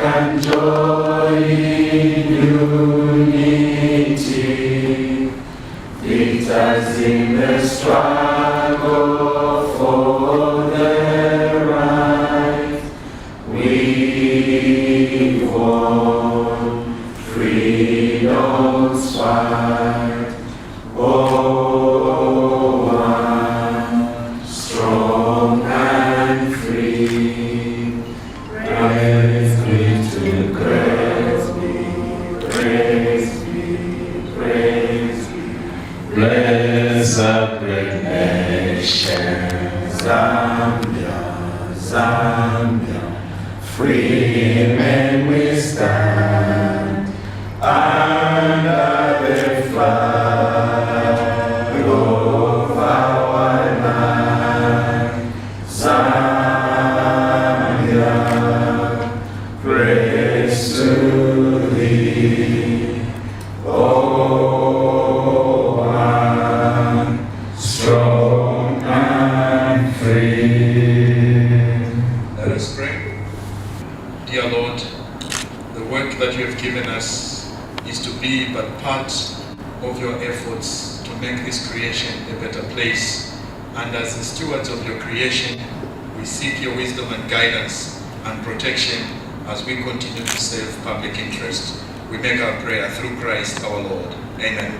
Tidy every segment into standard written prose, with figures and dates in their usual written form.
and joy in unity, victors in the struggle for their right. We won freedom's fight. Oh, one, strong and free. Praise be to praise be, praise be, praise be. Bless our great nation, Zambia, Zambia. Free men we stand under the flag of our land. Zambia, praise to thee. Oh, one, strong and free. Let us pray. Dear Lord, the work that you have given us is to be but part of your efforts to make this creation a better place. And as the stewards of your creation, we seek your wisdom and guidance and protection as we continue to serve public interest. We make our prayer through Christ our Lord. Amen.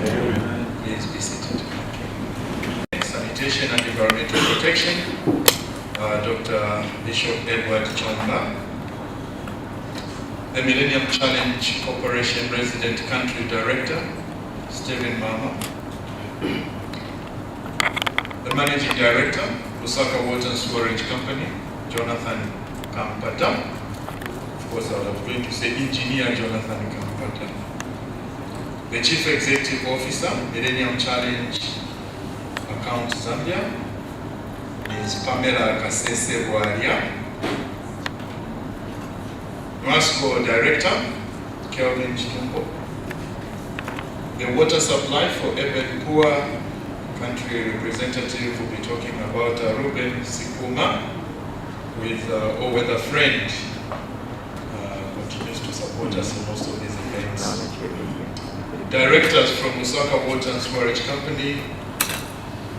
Amen. Please be seated. Sanitation and Environmental Protection, Dr. Bishop Edward Chomba. The Millennium Challenge Corporation Resident Country Director, Stephen Mama. The Managing Director, Lusaka Water and Storage Company, Jonathan Kampata. Of course, I was going to say Engineer Jonathan Kampata. The Chief Executive Officer, Millennium Challenge Account Zambia, is Pamela Kasese Waria. NWASCO Director, Kelvin Chitumbo. The water supply for urban poor country representative will be talking about Ruben Sikuma, with all-weather friend, continues to support us in most of these events. Directors from Lusaka Water and Storage Company,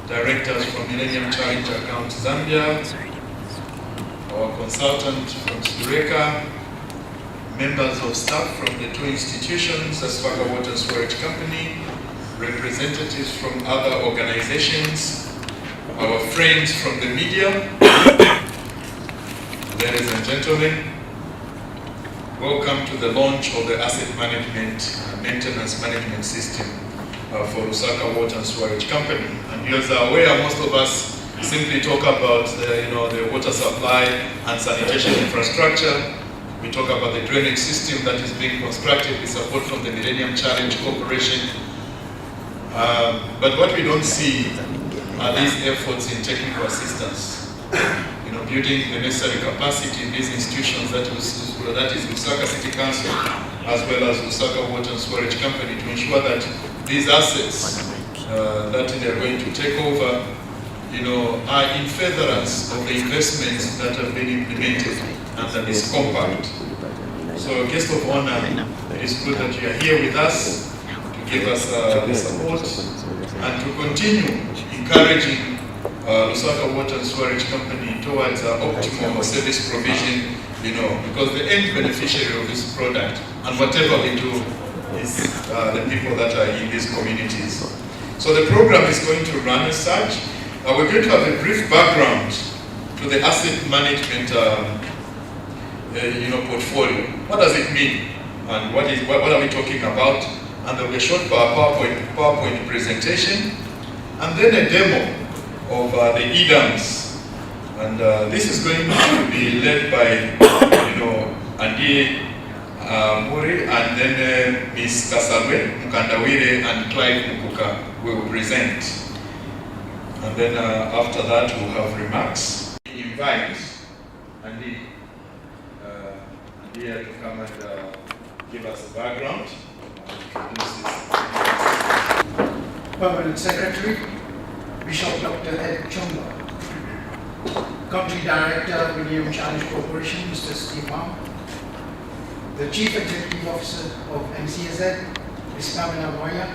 directors from Millennium Challenge Account Zambia, our consultant from Sureka, members of staff from the two institutions, the Lusaka Water and Storage Company, representatives from other organizations, our friends from the media, ladies and gentlemen, welcome to the launch of the asset management and maintenance management system for Lusaka Water and Storage Company. And you are aware, most of us simply talk about the water supply and sanitation infrastructure. We talk about the drainage system that is being constructed with support from the Millennium Challenge Corporation. But what we don't see are these efforts in technical assistance. Building the necessary capacity in these institutions, that is Lusaka City Council, as well as Lusaka Water and Storage Company, to ensure that these assets that they are going to take over, are in furtherance of the investments that have been implemented under this compact. So, guest of honor, it is good that you are here with us to give us the support and to continue encouraging Lusaka Water and Storage Company towards optimal service provision, because the end beneficiary of this product and whatever we do is the people that are in these communities. So the program is going to run as such. We're going to have a brief background to the asset management portfolio. What does it mean? And what are we talking about? And there will be a short PowerPoint presentation, and then a demo of the EDAMs. And this is going to be led by, Andi Muri, and then Ms. Kasalwe Mukandawire and Clive Mukuka will present. And then after that, we'll have remarks. We invite Andi to come and give us a background. Permanent Secretary, Bishop Dr. Ed Chomba, Country Director, Millennium Challenge Corporation, Mr. Steve Mom, the Chief Executive Officer of MCSZ, Ms. Pamela Moya,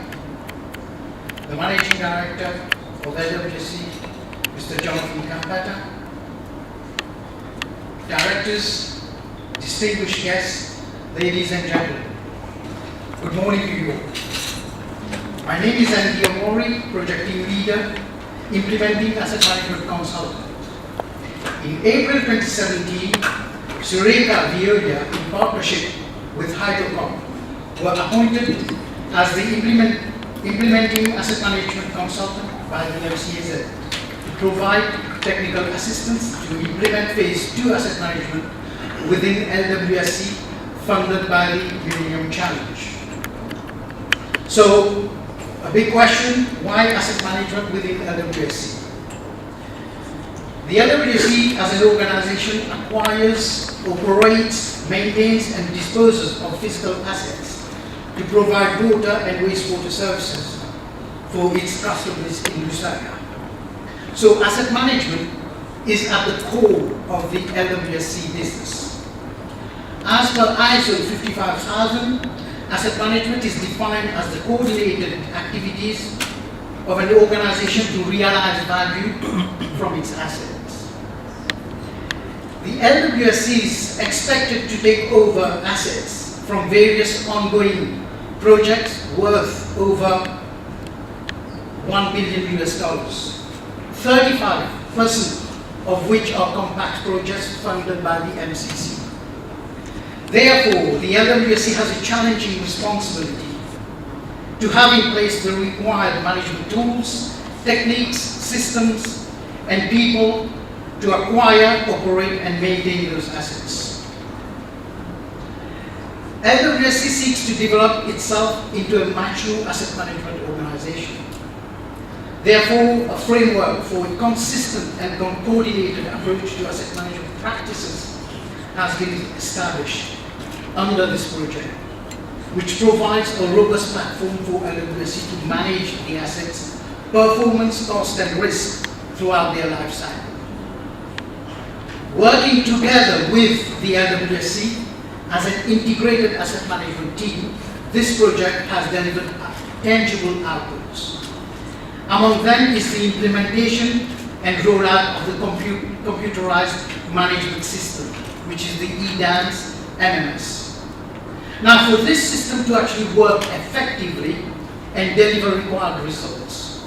the Managing Director of LWSC, Mr. Jonathan Campata, directors, distinguished guests, ladies and gentlemen. Good morning to you all. My name is Andy Amori, Project Team Leader, Implementing Asset Management Consultant. In April 2017, Sureka Violia, in partnership with Hydrocom, were appointed as the Implementing Asset Management Consultant by the MCSZ to provide technical assistance to implement Phase 2 asset management within LWSC, funded by the Millennium Challenge. So, a big question, why asset management within LWSC? The LWSC as an organization acquires, operates, maintains and disposes of physical assets to provide water and wastewater services for its customers in Lusaka. So asset management is at the core of the LWSC business. As per ISO 55000, asset management is defined as the coordinated activities of an organization to realize value from its assets. The LWSC is expected to take over assets from various ongoing projects worth over $1 billion, 35% of which are compact projects funded by the MCC. Therefore, the LWSC has a challenging responsibility to have in place the required management tools, techniques, systems, and people to acquire, operate, and maintain those assets. LWSC seeks to develop itself into a mature asset management organization. Therefore, a framework for a consistent and coordinated approach to asset management practices has been established under this project, which provides a robust platform for LWSC to manage the assets, performance, cost, and risk throughout their life cycle. Working together with the LWSC as an integrated asset management team, this project has delivered tangible outputs. Among them is the implementation and rollout of the computerized management system, which is the EDANS MMS. Now, for this system to actually work effectively and deliver required results,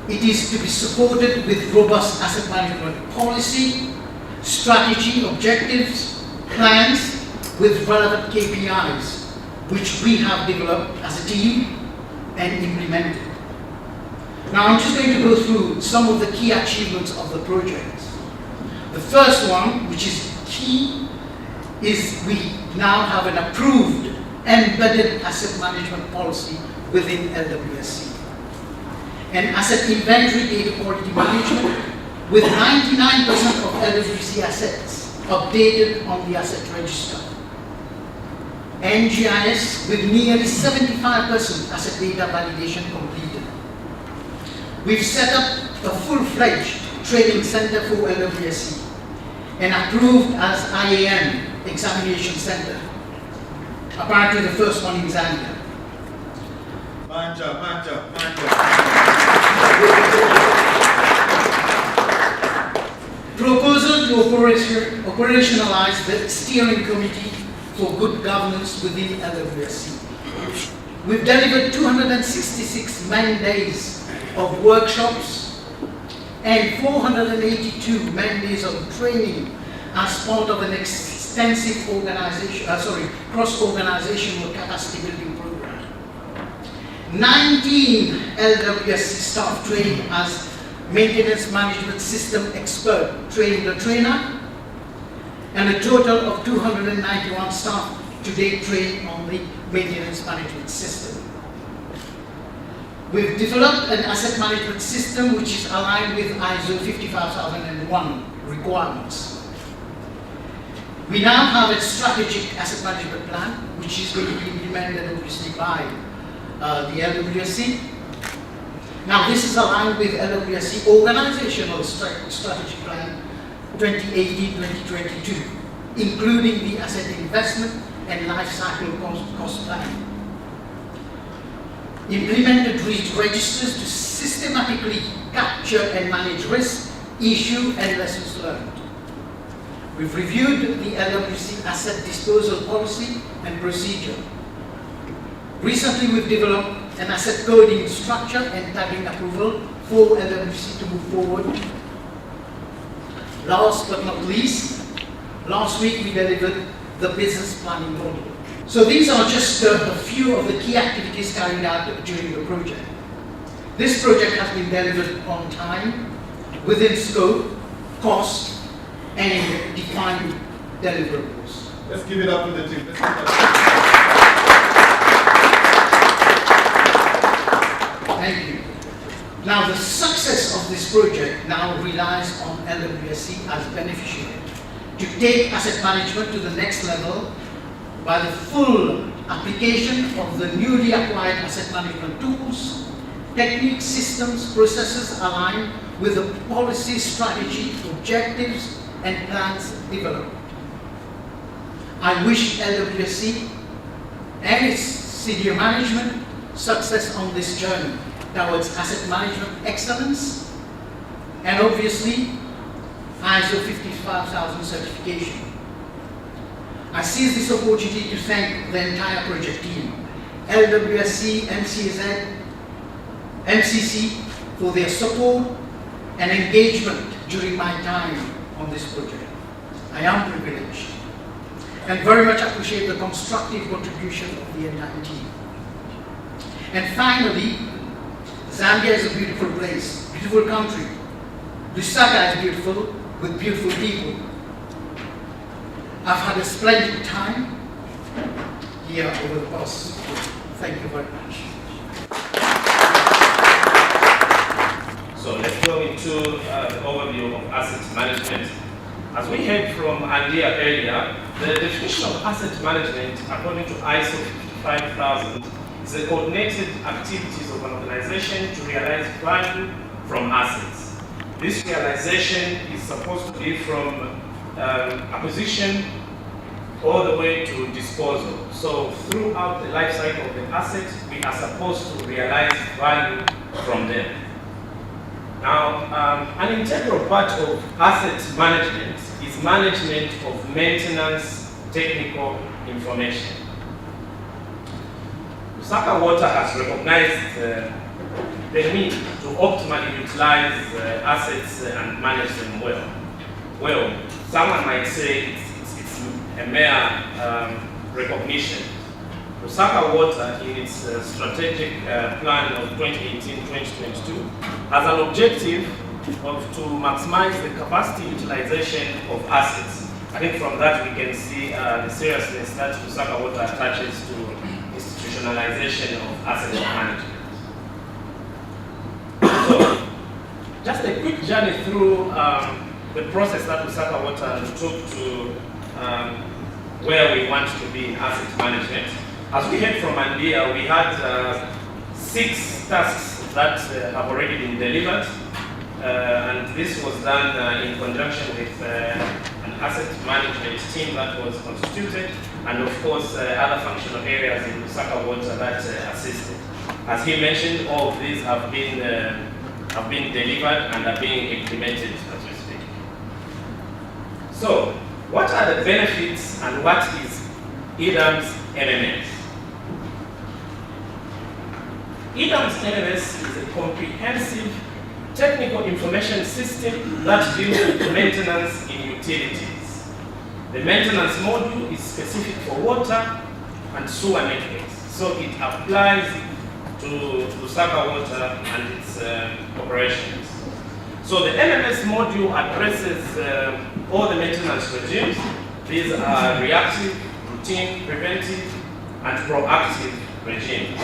it is to be supported with robust asset management policy, strategy, objectives, plans with relevant KPIs, which we have developed as a team and implemented. Now I'm just going to go through some of the key achievements of the project. The first one, which is key, is we now have an approved embedded asset management policy within LWSC. An asset inventory data quality management with 99% of LWSC assets updated on the asset register. NGIS with nearly 75% asset data validation completed. We've set up a full-fledged training center for LWSC and approved as IAM examination center, apparently the first one in Zambia. Proposal to operationalize the steering committee for good governance within LWSC. We've delivered 266 man days of workshops and 482 man days of training as part of an extensive cross-organizational capacity building program. 19 LWSC staff trained as maintenance management system expert, trained the trainer, and a total of 291 staff today trained on the maintenance management system. We've developed an asset management system which is aligned with ISO 55001 requirements. We now have a strategic asset management plan which is going to be implemented obviously by the LWSC. Now this is aligned with LWSC organizational strategy plan 2018-2022, including the asset investment and life cycle cost planning. Implemented registers to systematically capture and manage risk, issue, and lessons learned. We've reviewed the LWSC asset disposal policy and procedure. Recently, we've developed an asset coding structure and tagging approval for LWSC to move forward. Last but not least, last week we delivered the business planning model. So these are just a few of the key activities carried out during the project. This project has been delivered on time, within scope, cost, and defined deliverables. Let's give it up to the team. Thank you. Now the success of this project now relies on LWSC as beneficiary to take asset management to the next level by the full application of the newly acquired asset management tools, techniques, systems, processes aligned with the policy, strategy, objectives, and plans developed. I wish LWSC and its senior management success on this journey towards asset management excellence and obviously ISO 55000 certification. I seize this opportunity to thank the entire project team, LWSC, MCZ, MCC for their support and engagement during my time on this project. I am privileged and very much appreciate the constructive contribution of the entire team. And finally, Zambia is a beautiful place, beautiful country. Lusaka is beautiful, with beautiful people. I've had a splendid time here over the past year. Thank you very much. So let's go into the overview of asset management. As we heard from Andia earlier, the definition of asset management, according to ISO 55000, is the coordinated activities of an organization to realize value from assets. This realization is supposed to be from acquisition all the way to disposal. So throughout the life cycle of the asset, we are supposed to realize value from them. Now, an integral part of asset management is management of maintenance technical information. Lusaka Water has recognized the need to optimally utilize assets and manage them well. Well, someone might say it's a mere recognition. Lusaka Water, in its strategic plan of 2018-2022, has an objective to maximize the capacity utilization of assets. I think from that we can see the seriousness that Lusaka Water attaches to institutionalization of asset management. So, just a quick journey through the process that Lusaka Water took to where we want to be in asset management. As we heard from Andia, we had 6 tasks that have already been delivered, and this was done in conjunction with an asset management team that was constituted, and of course other functional areas in Lusaka Water that assisted. As he mentioned, all of these have been delivered and are being implemented as we speak. So, what are the benefits and what is EDAM's MMS? EDAM's MMS is a comprehensive technical information system that deals with maintenance in utilities. The maintenance module is specific for water and sewer networks, so it applies to Lusaka Water and its operations. So the MMS module addresses all the maintenance regimes. These are reactive, routine, preventive, and proactive regimes.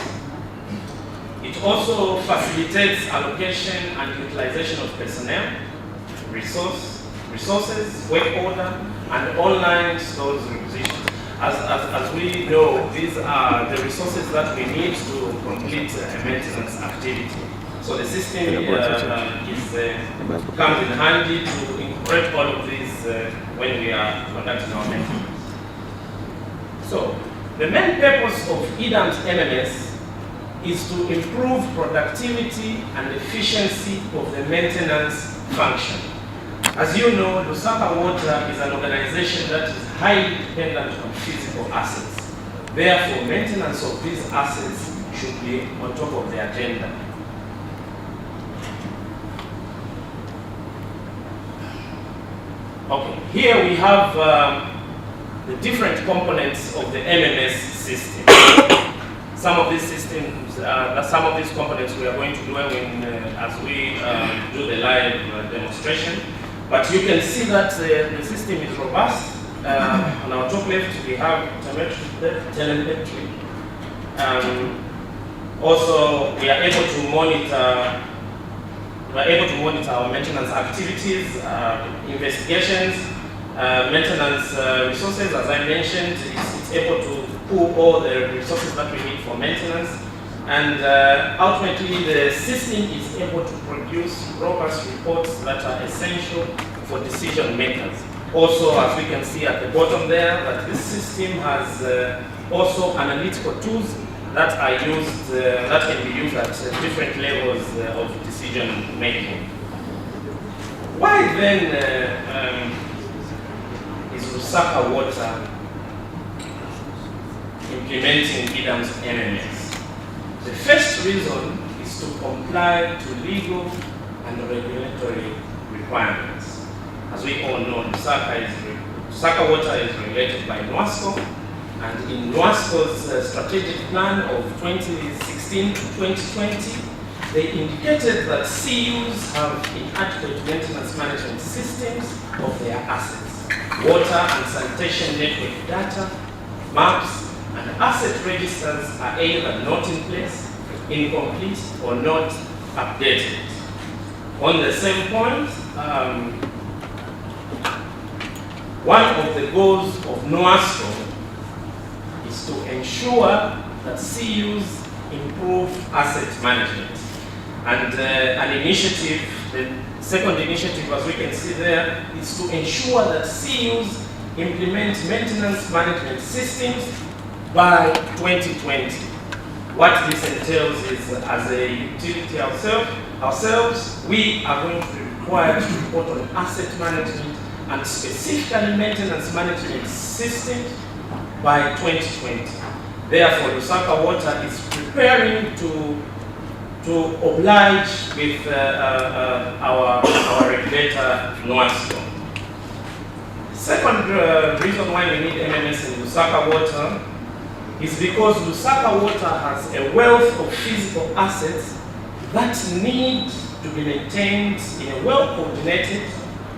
It also facilitates allocation and utilization of personnel, resources, work order, and online stores requisitions. As we know, these are the resources that we need to complete a maintenance activity. So the system comes in handy to incorporate all of these when we are conducting our maintenance. So, the main purpose of EDAM's MMS is to improve productivity and efficiency of the maintenance function. As you know, Lusaka Water is an organization that is highly dependent on physical assets. Therefore, maintenance of these assets should be on top of the agenda. Okay, here we have the different components of the MMS system. Some of these systems, some of these components we are going to dwell in as we do the live demonstration. But you can see that the system is robust. On our top left, we have telemetry. Also, we are able to monitor. We are able to monitor our maintenance activities, investigations, maintenance resources. As I mentioned, it's able to pull all the resources that we need for maintenance, and ultimately the system is able to produce robust reports that are essential for decision makers. Also, as we can see at the bottom there, that this system has also analytical tools that are used, that can be used at different levels of decision making. Why then is Lusaka Water implementing EDAM's MMS? The first reason is to comply to legal and regulatory requirements. As we all know, Lusaka Water is regulated by NWASCO, and in NWASCO's strategic plan of 2016 to 2020, they indicated that CUs have inadequate maintenance management systems of their assets. Water and sanitation network data, maps, and asset registers are either not in place, incomplete, or not updated. On the same point, one of the goals of NWASCO is to ensure that CUs improve asset management. And an initiative, the second initiative, as we can see there, is to ensure that CUs implement maintenance management systems by 2020. What this entails is, as a utility ourselves, we are going to be required to report on asset management and specifically maintenance management systems by 2020. Therefore, Lusaka Water is preparing to oblige with our regulator, NWASCO. Second reason why we need MMS in Lusaka Water is because Lusaka Water has a wealth of physical assets that need to be maintained in a well-coordinated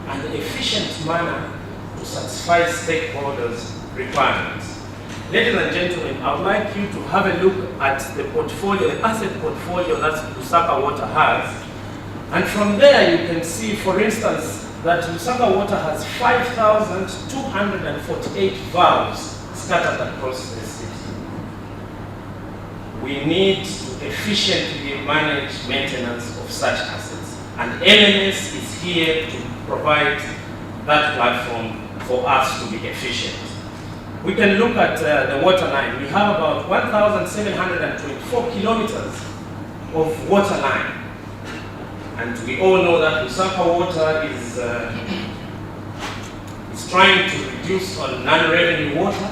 and efficient manner to satisfy stakeholders' requirements. Ladies and gentlemen, I would like you to have a look at the portfolio, the asset portfolio that Lusaka Water has. And from there you can see, for instance, that Lusaka Water has 5,248 valves scattered across the city. We need to efficiently manage maintenance of such assets. And MMS is here to provide that platform for us to be efficient. We can look at the water line. We have about 1,724 kilometers of water line. And we all know that Lusaka Water is trying to reduce on non-revenue water.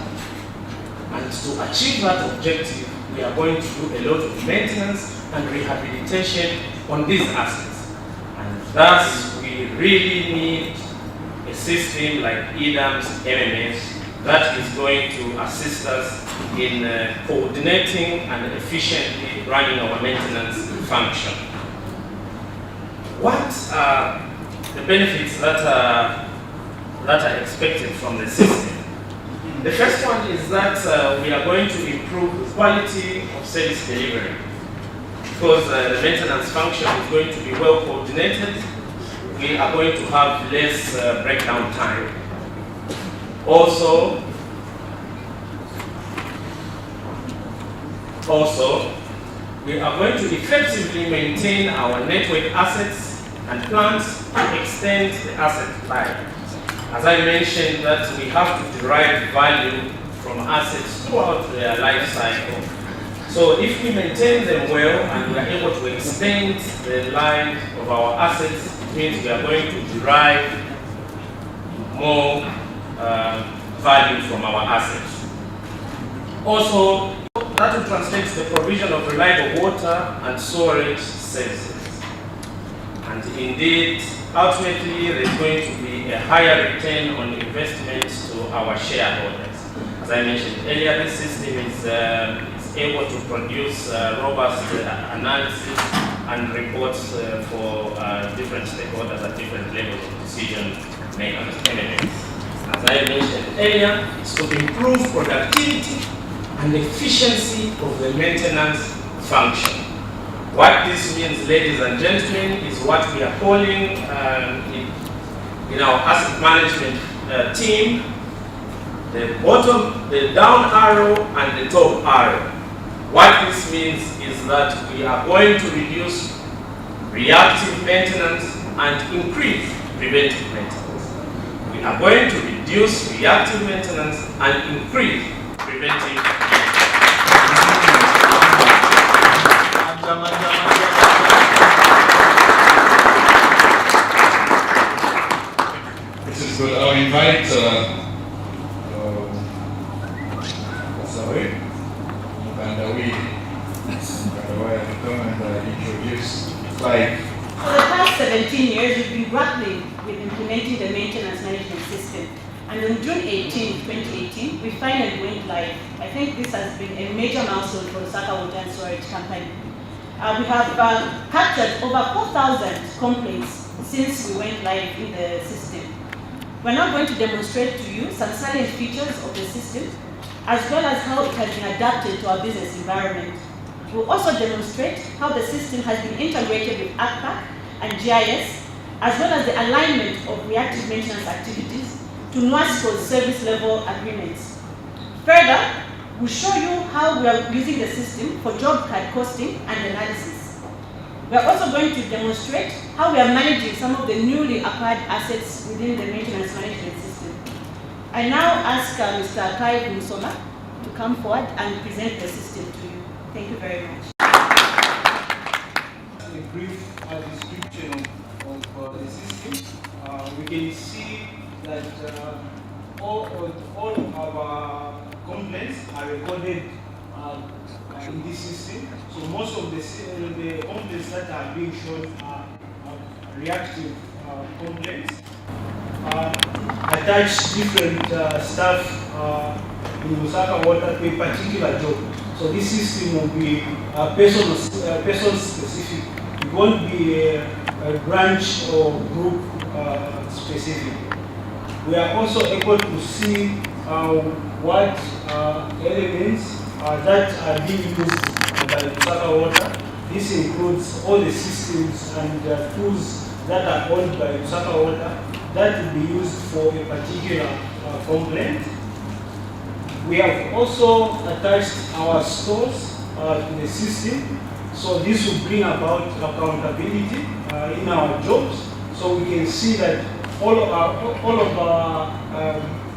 And to achieve that objective, we are going to do a lot of maintenance and rehabilitation on these assets. And thus, we really need a system like EDAM's MMS that is going to assist us in coordinating and efficiently running our maintenance function. What are the benefits that are expected from the system? The first one is that we are going to improve the quality of service delivery, because the maintenance function is going to be well coordinated. We are going to have less breakdown time. Also, we are going to effectively maintain our network assets and plans to extend the asset life. As I mentioned, that we have to derive value from assets throughout their life cycle. So if we maintain them well and we are able to extend the life of our assets, it means we are going to derive more value from our assets. Also, that will translate to the provision of reliable water and sewerage services. And indeed, ultimately, there's going to be a higher return on investment to our shareholders. As I mentioned earlier, this system is able to produce robust analysis and reports for different stakeholders at different levels of decision making. As I mentioned earlier, it's to improve productivity and efficiency of the maintenance function. What this means, ladies and gentlemen, is what we are calling in our asset management team, the down arrow and the top arrow. What this means is that we are going to reduce reactive maintenance and increase preventive maintenance. We are going to reduce reactive maintenance and increase preventive maintenance. This is good. I'll invite sorry. And we to come and introduce slide. For the past 17 years, we've been grappling with implementing the maintenance management system. And on June 18, 2018, we finally went live. I think this has been a major milestone for Lusaka Water and Sewerage Company. We have captured over 4,000 complaints since we went live in the system. We're now going to demonstrate to you some salient features of the system, as well as how it has been adapted to our business environment. We'll also demonstrate how the system has been integrated with ACPAC and GIS, as well as the alignment of reactive maintenance activities to NWASCO's service level agreements. Further, we'll show you how we are using the system for job card costing and analysis. We are also going to demonstrate how we are managing some of the newly acquired assets within the maintenance management system. I now ask Mr. Kai Musoma to come forward and present the system to you. Thank you very much. A brief description of the system. We can see that all of our complaints are recorded in this system. So most of the complaints that are being shown are reactive complaints. Attach different stuff in Lusaka Water to a particular job. So this system will be person specific. It won't be a branch or group specific. We are also able to see what elements that are being used by Lusaka Water. This includes all the systems and tools that are owned by Lusaka Water that will be used for a particular complaint. We have also attached our stores to the system, so this will bring about accountability in our jobs. So we can see that all of our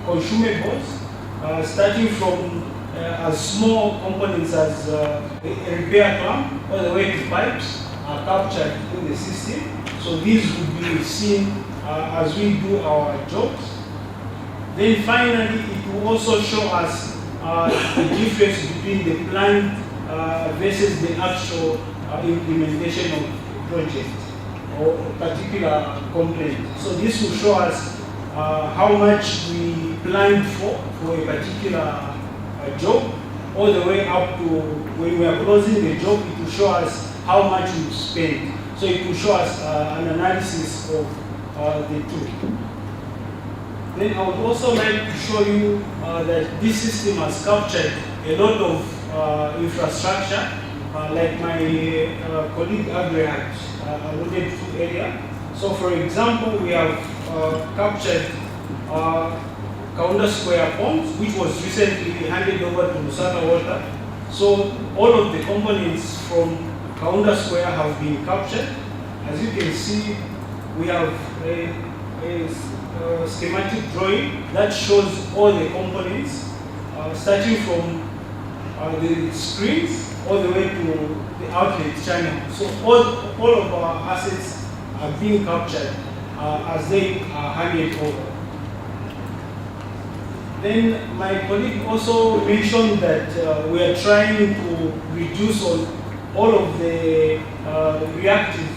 consumables, starting from as small components as a repair clamp all the way to pipes, are captured in the system. So these will be seen as we do our jobs. Then finally, it will also show us the difference between the planned versus the actual implementation of a project or a particular complaint. So this will show us how much we planned for a particular job, all the way up to when we are closing the job. It will show us how much we've spent. So it will show us an analysis of the two. Then I would also like to show you that this system has captured a lot of infrastructure, like my colleague Agre had alluded to earlier. So for example, we have captured Kaunda Square Ponds, which was recently handed over to Lusaka Water. So all of the components from Kaunda Square have been captured. As you can see, we have a schematic drawing that shows all the components starting from the screens all the way to the outlet channel. So all of our assets are being captured as they are handed over. Then my colleague also mentioned that we are trying to reduce all of the reactive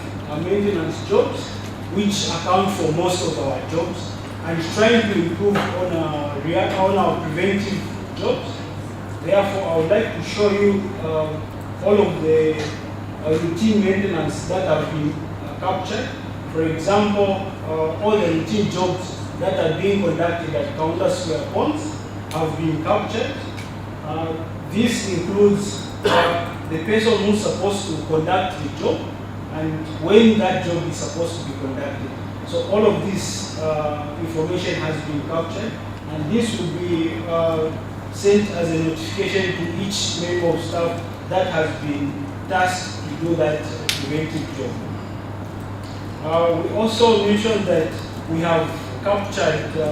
maintenance jobs, which account for most of our jobs, and trying to improve on our preventive jobs. Therefore, I would like to show you all of the routine maintenance that have been captured. For example, all the routine jobs that are being conducted at Kaunda Square Ponds have been captured. This includes the person who's supposed to conduct the job and when that job is supposed to be conducted. So all of this information has been captured, and this will be sent as a notification to each member of staff that has been tasked to do that preventive job. We also mentioned that we have captured the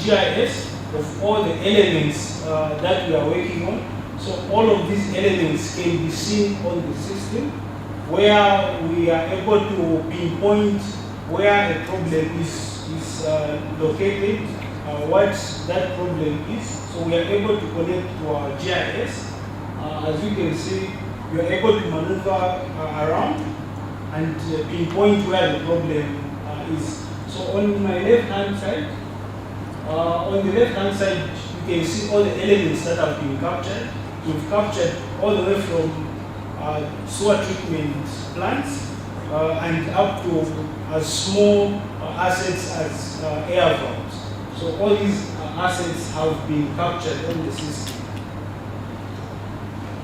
GIS of all the elements that we are working on. So all of these elements can be seen on the system, where we are able to pinpoint where a problem is located, what that problem is. So we are able to connect to our GIS. As you can see, we are able to maneuver around and pinpoint where the problem is. So on my left-hand side, you can see all the elements that have been captured. We've captured all the way from sewer treatment plants and up to as small assets as air valves. So all these assets have been captured on the system.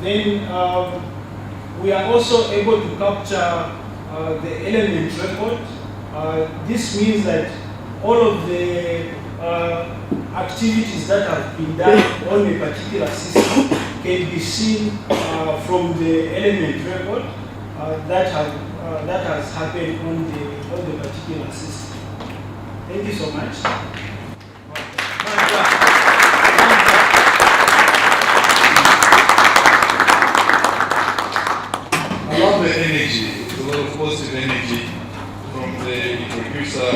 Then we are also able to capture the element record. This means that all of the activities that have been done on a particular system can be seen from the element record that has happened on the particular system. Thank you so much. I love the energy, a lot of positive energy from the producer,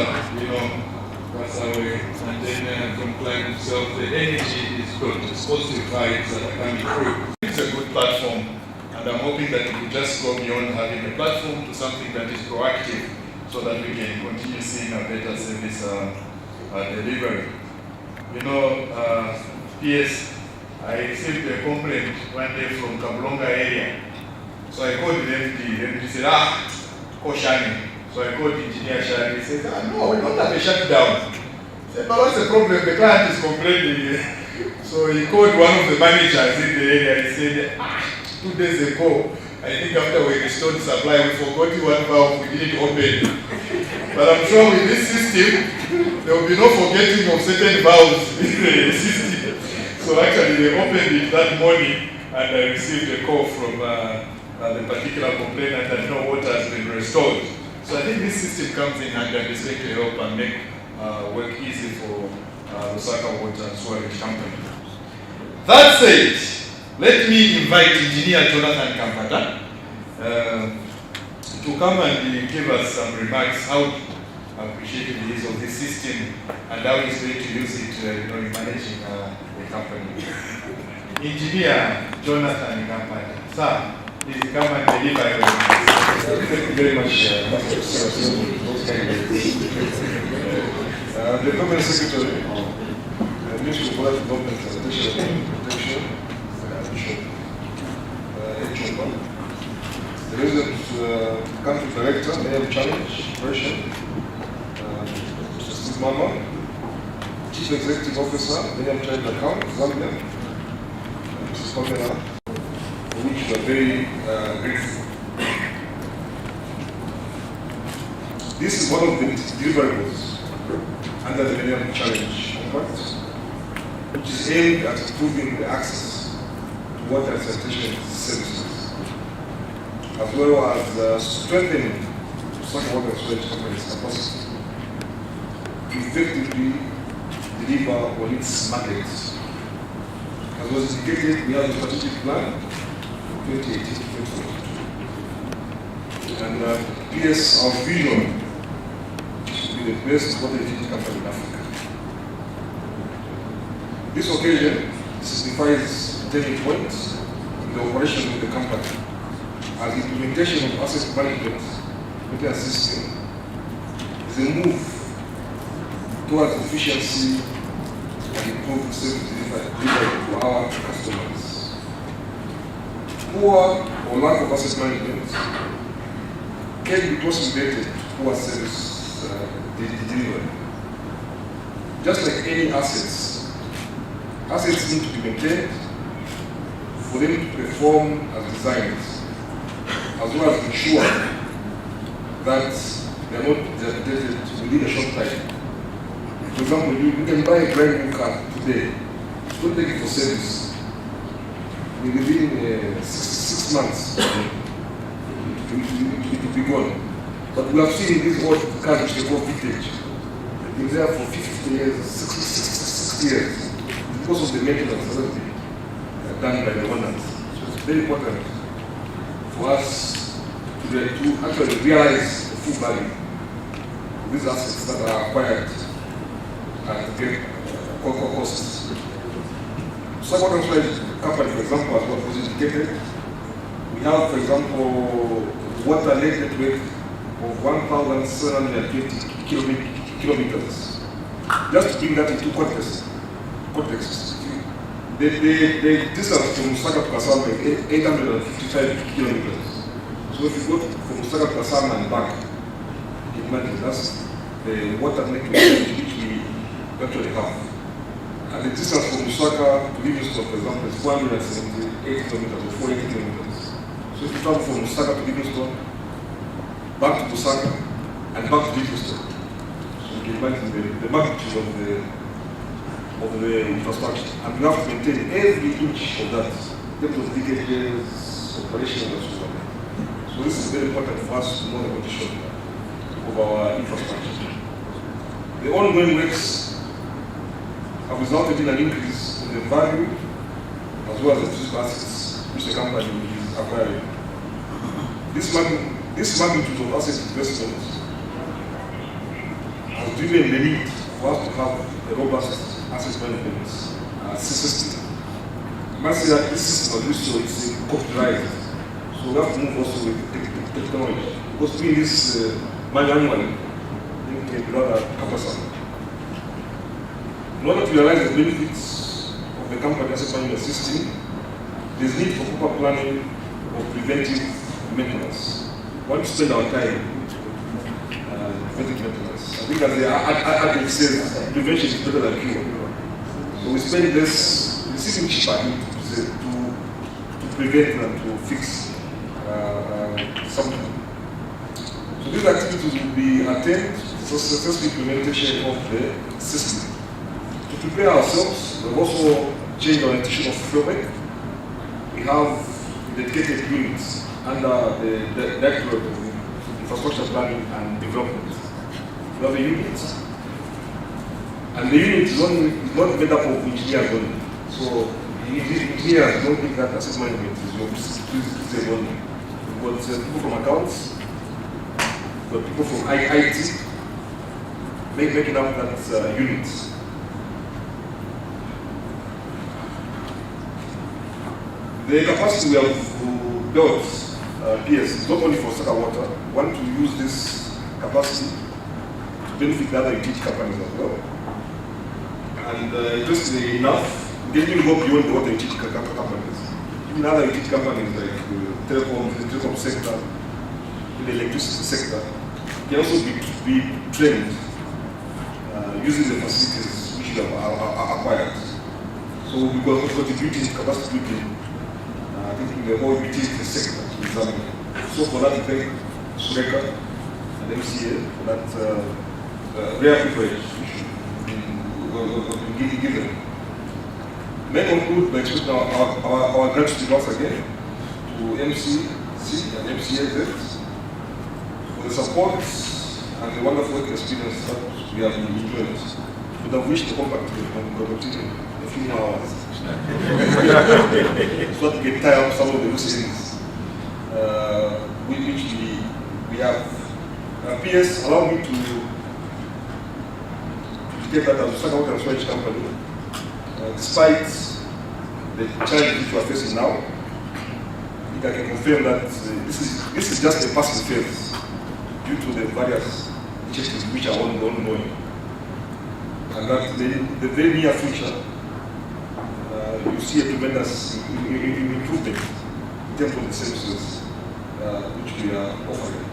and then from client himself. The energy is good, it's positive vibes that are coming through. It's a good platform, and I'm hoping that we can just go beyond having a platform to something that is proactive, so that we can continue seeing a better service delivery. PS, I received a complaint one day from Kablonga area. So I called the MD. The MD said, call Shani. So I called engineer Shani. He said, no, we don't have a shutdown. I said, but what's the problem? The client is complaining. So he called one of the managers in the area. He said, 2 days ago, I think after we restored supply, we forgot one valve, we didn't open. But I'm sure with this system, there will be no forgetting of certain valves in the system. So actually they opened it that morning, and I received a call from the particular complainant that no water has been restored. So I think this system comes in handy and is going to help and make work easy for Lusaka Water and Sewerage Company. That said, let me invite Engineer Jonathan Kampata to come and give us some remarks how appreciative he is of this system and how he's going to use it in managing the company. Engineer Jonathan Kampata. Sir, please come and deliver. Thank you very much, the Government Secretary, Ministry of Water Development and Protection, the Resident Country Director, Mayor Challenge, Operation, Mr. Mama, Chief Executive Officer, Mayor Child Account, Zambia, Mrs. Pamela, for which we are very grateful. This is one of the deliverables under the Millennium Challenge contract, which is aimed at improving the access to water and sanitation services, as well as strengthening Lusaka Water and Sewerage Company's capacity to effectively deliver on its market. As was indicated, we have a strategic plan 2018 to 2022. And PS, our vision to be the best water utility company in Africa. This occasion signifies turning points in the operation of the company as implementation of asset management system is a move towards efficiency and improved service delivery to our customers. Poor or lack of asset management can be consolidated poor service delivery. Just like any assets need to be maintained for them to perform as designed, as well as ensure that they are not dated within a short time. For example, you can buy a brand new car today, don't take it for service. Within 6 months, it will be gone. But we have seen these old cars which they call vintage. They've been there for 50 years, 60 years, because of the maintenance that has been done by the owners. So it's very important for us to actually realize the full value of these assets that are acquired at great costs. Lusaka company, for example, as what was indicated, we have, for example, water lake network of 1,720 kilometers. Just to bring that into context, the distance from Lusaka to Kasama is 855 kilometers. So if you go from Lusaka to Kasama and back, you can imagine that's the water network which we actually have. And the distance from Lusaka to Livingstone, for example, is 478 kilometers or 480 kilometers. So if you travel from Lusaka to Livingstone, back to Lusaka, and back to Livingstone, so you can imagine the magnitude of the infrastructure. And we have to maintain every inch of that in terms of leakages, operational, and so on. So this is very important for us to know the condition of our infrastructure. The ongoing works have resulted in an increase in the value as well as the physical assets which the company is acquiring. This magnitude of asset investment has driven the need for us to have a robust asset management system. You must say that this system also is computerized. So we have to move also with technology. Because doing this manually, it can be rather cumbersome. In order to realize the benefits of the company asset management system, there is need for proper planning of preventive maintenance. We want to spend our time preventive maintenance. I think as the adage says, prevention is better than cure. So we spend this receiving cheaper to prevent and to fix something. So these activities will be attained for successful implementation of the system. To prepare ourselves, we've also changed our institutional framework. We have dedicated units under the Directorate of Infrastructure Planning and Development. We have a unit. And the unit is not made up of engineers only. So engineers don't think that asset management is your business only. We've got people from accounts, we've got people from IT, making up that unit. The capacity we have built, PS, not only for Lusaka Water, we want to use this capacity to benefit the other utility companies as well. And interestingly enough, we didn't even go beyond the water utility companies. Even other utility companies like the telecom sector, in the electricity sector, can also be trained using the facilities which we have acquired. So we got contributing capacity building in the whole utility sector in Zambia. So for that, we thank Lusaka and MCA for that rare privilege which we given. May conclude by expressing our gratitude once again to MCC and MCAZ for the support and the wonderful experience that we have enjoyed. would have wished the compact to complete in a few more hours. So that we can tie up some of the loose ends which we have. PS, allow me to get that as Lusaka Water and Storage Company, despite the challenges which we are facing now, I can confirm that this is just a passing phase due to the various initiatives which are ongoing. And that the very near future, you see a tremendous improvement in terms of the services which we are offering.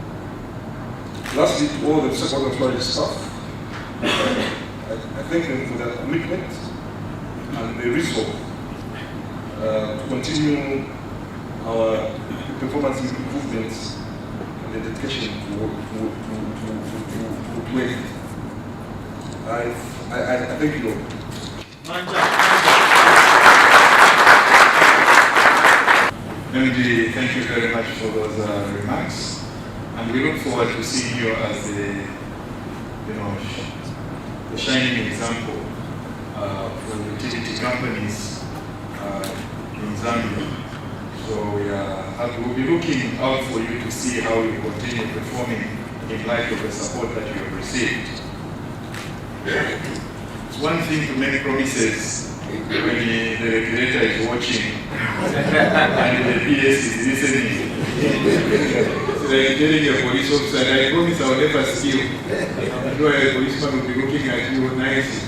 Lastly, to all the Lusaka Water and Storage staff, I thank them for their commitment and the resolve to continue our performance improvements and the dedication to work. I thank you all. Memdi, thank you very much for those remarks. And we look forward to seeing you as the shining example for utility companies in Zambia. So we'll be looking out for you to see how you continue performing in light of the support that you have received. It's one thing to make promises when the regulator is watching and the PS is listening. So like telling a police officer, I promise I will never steal. I'm sure a policeman will be looking at you nicely.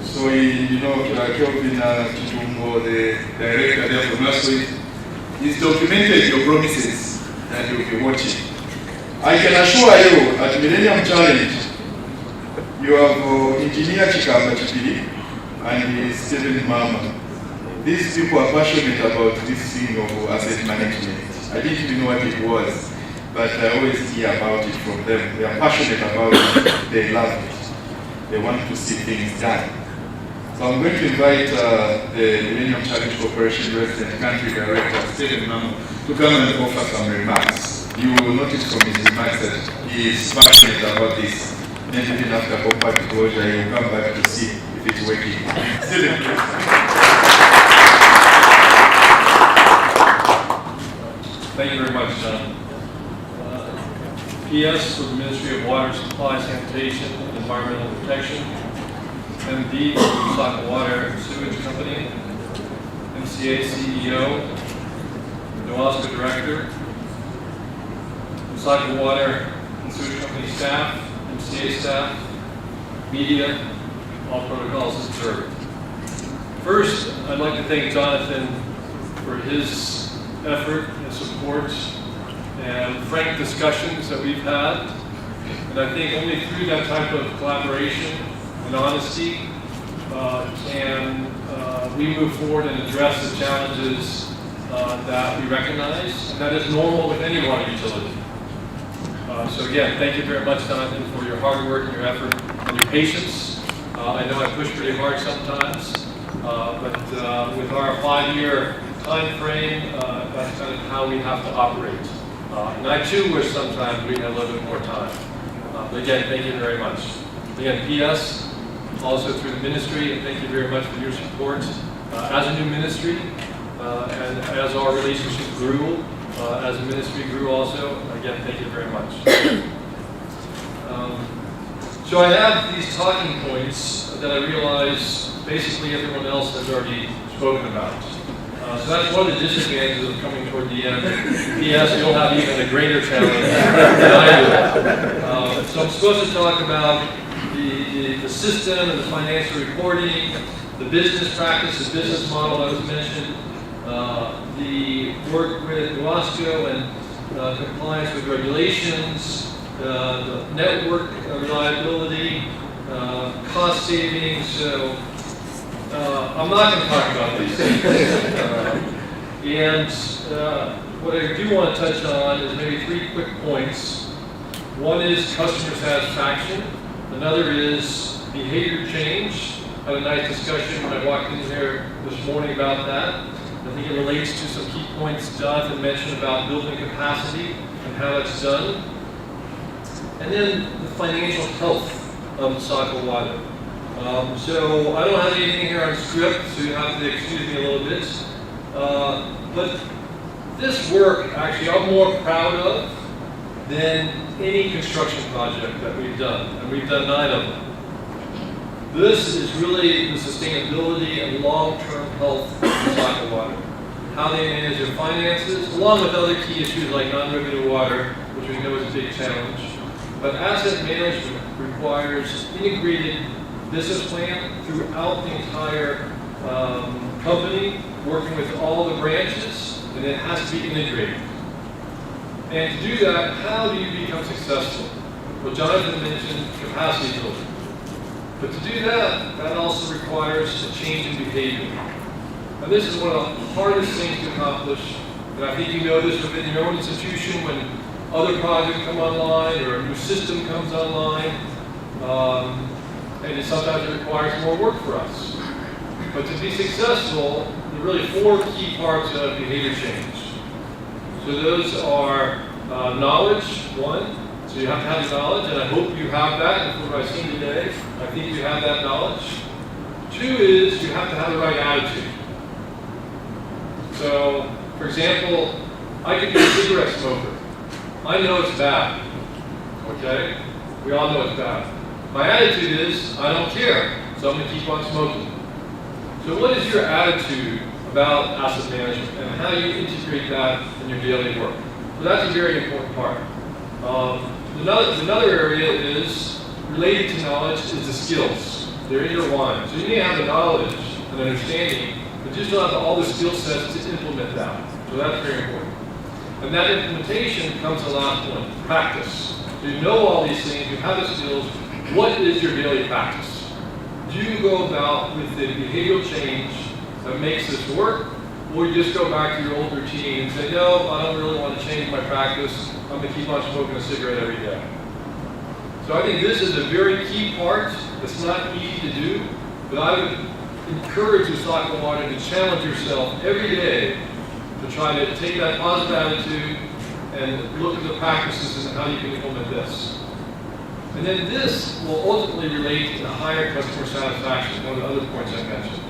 So, Kelvin Chitumbo, the director there from last week, he's documented your promises that you'll be watching. I can assure you at Millennium Challenge, you have Engineer Chikamba Chipili and Stephen Mama. These people are passionate about this thing of asset management. I didn't even know what it was, but I always hear about it from them. They are passionate about it, they love it. They want to see things done. So I'm going to invite the Millennium Challenge Corporation Resident Country Director, Stephen Mama, to come and offer some remarks. You will notice from his remarks that he is passionate about this. And even after compact closure, he will come back to see if it's working. Stephen, Thank you very much, John. PS for the Ministry of Water Supply, Sanitation, and Environmental Protection. MD for the Lusaka Water and Sewage Company. MCA CEO. NOASCO Director. Lusaka Water and Sewage Company staff. MCA staff. Media. All protocols observed. First, I'd like to thank Jonathan for his effort and support and frank discussions that we've had. And I think only through that type of collaboration and honesty can we move forward and address the challenges that we recognize. And that is normal with any water utility. So again, thank you very much, Jonathan, for your hard work and your effort and your patience. I know I push pretty hard sometimes, but with our 5-year time frame, that's kind of how we have to operate. And I too wish sometimes we had a little bit more time. But again, thank you very much. Again, PS, also through the ministry, and thank you very much for your support. As a new ministry, and as our relationship grew, as the ministry grew also, again, thank you very much. So I have these talking points that I realize basically everyone else has already spoken about. So that's one of the disadvantages of coming toward the end. PS, you'll have even a greater challenge than I do. So I'm supposed to talk about the system and the financial reporting, the business practice, the business model that was mentioned, the work with NOASCO and compliance with regulations, the network reliability, cost savings. So I'm not going to talk about these things. What I do want to touch on is maybe 3 quick points. One is customer satisfaction. Another is behavior change. I had a nice discussion when I walked in here this morning about that. I think it relates to some key points Jonathan mentioned about building capacity and how that's done. And then the financial health of Lusaka Water. So I don't have anything here on script, so you have to excuse me a little bit. But this work, actually, I'm more proud of than any construction project that we've done, and we've done 9 of them. This is really the sustainability and long-term health of Lusaka water. How they manage their finances, along with other key issues like non-revenue water, which we know is a big challenge. But asset management requires integrated business plan throughout the entire company, working with all the branches, and it has to be integrated. And to do that, how do you become successful? Well, Jonathan mentioned capacity building. But to do that, that also requires a change in behavior. And this is one of the hardest things to accomplish. And I think you know this within your own institution when other projects come online or a new system comes online. And sometimes it requires more work for us. But to be successful, there are really 4 key parts of behavior change. So those are knowledge, 1. So you have to have the knowledge, and I hope you have that. That's what I've seen today. I think you have that knowledge. 2 is you have to have the right attitude. So, for example, I could be a cigarette smoker. I know it's bad, okay? We all know it's bad. My attitude is, I don't care, so I'm going to keep on smoking. So what is your attitude about asset management and how you integrate that in your daily work? So that's a very important part. Another area is related to knowledge is the skills. They're intertwined. So you may have the knowledge and understanding, but you still have all the skill sets to implement that. So that's very important. And that implementation comes to the last one, practice. So you know all these things, you have the skills. What is your daily practice? Do you go about with the behavioral change that makes this work, or you just go back to your old routine and say, no, I don't really want to change my practice. I'm going to keep on smoking a cigarette every day. So I think this is a very key part. It's not easy to do, but I would encourage Lusaka Water to challenge yourself every day to try to take that positive attitude and look at the practices and how you can implement this. And then this will ultimately relate to higher customer satisfaction, one of the other points I mentioned.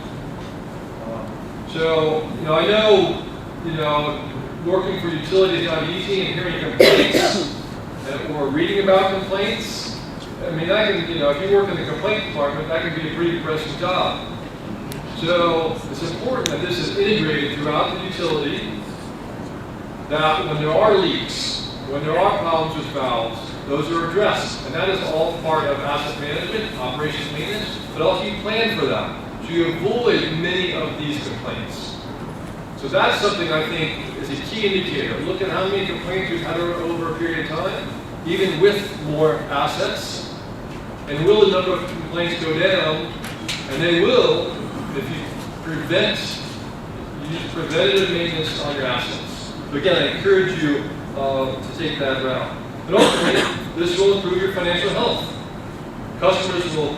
So, I know, working for utility is not easy, and hearing complaints or reading about complaints, I mean, that can, if you work in the complaint department, that can be a pretty depressing job. So, it's important that this is integrated throughout the utility, that when there are leaks, when there are problems with valves, those are addressed. And that is all part of asset management, operations maintenance, but also you plan for that. So you avoid many of these complaints. So that's something I think is a key indicator. Look at how many complaints we've had over a period of time, even with more assets. And will the number of complaints go down? And they will if you use preventative maintenance on your assets. So again, I encourage you to take that route. But ultimately, this will improve your financial health. Customers will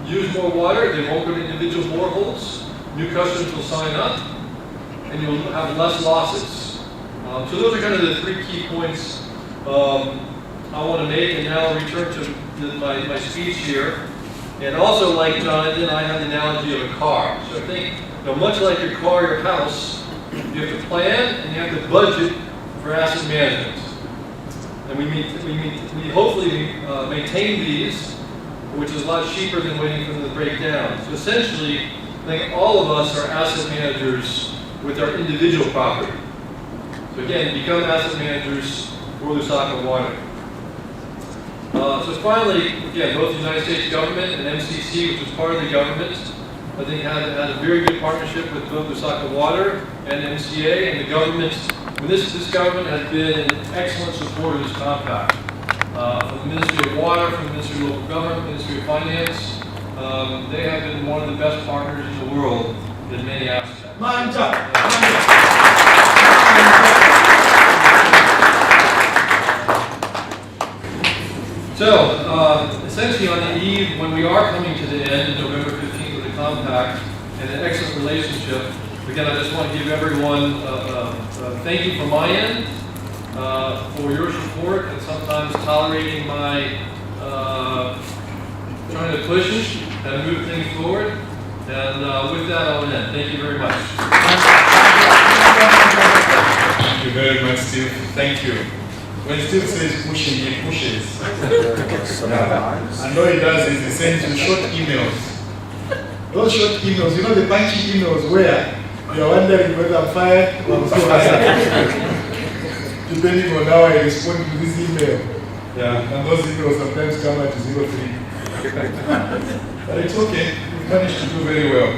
use more water, they won't go to individual boreholes. New customers will sign up, and you'll have less losses. So those are kind of the 3 key points I want to make, and now I'll return to my speech here. And also, like Jonathan, I have the analogy of a car. So I think, much like your car, your house, you have to plan and you have to budget for asset management. And we hopefully maintain these, which is a lot cheaper than waiting for them to break down. So essentially, I think all of us are asset managers with our individual property. So again, become asset managers for Lusaka Water. So finally, again, both the United States government and MCC, which is part of the government, I think had a very good partnership with both Lusaka Water and MCA, and the government. This government has been an excellent supporter of this compact. From the Ministry of Water, from the Ministry of Local Government, Ministry of Finance, they have been one of the best partners in the world in many aspects. So, essentially on the eve, when we are coming to the end, November 15th of the compact, and an excellent relationship, again, I just want to give everyone thank you from my end for your support and sometimes tolerating my trying to push and move things forward. And with that, I'll end. Thank you very much. Thank you very much, Steve. Thank you. When Steve says pushing, he pushes. And all he does is he sends you short emails. Those short emails, you know the punchy emails where you're wondering whether I'm fired or I'm still hired. Depending on how I respond to this email. Yeah, and those emails sometimes come at 03. But it's okay, we managed to do very well.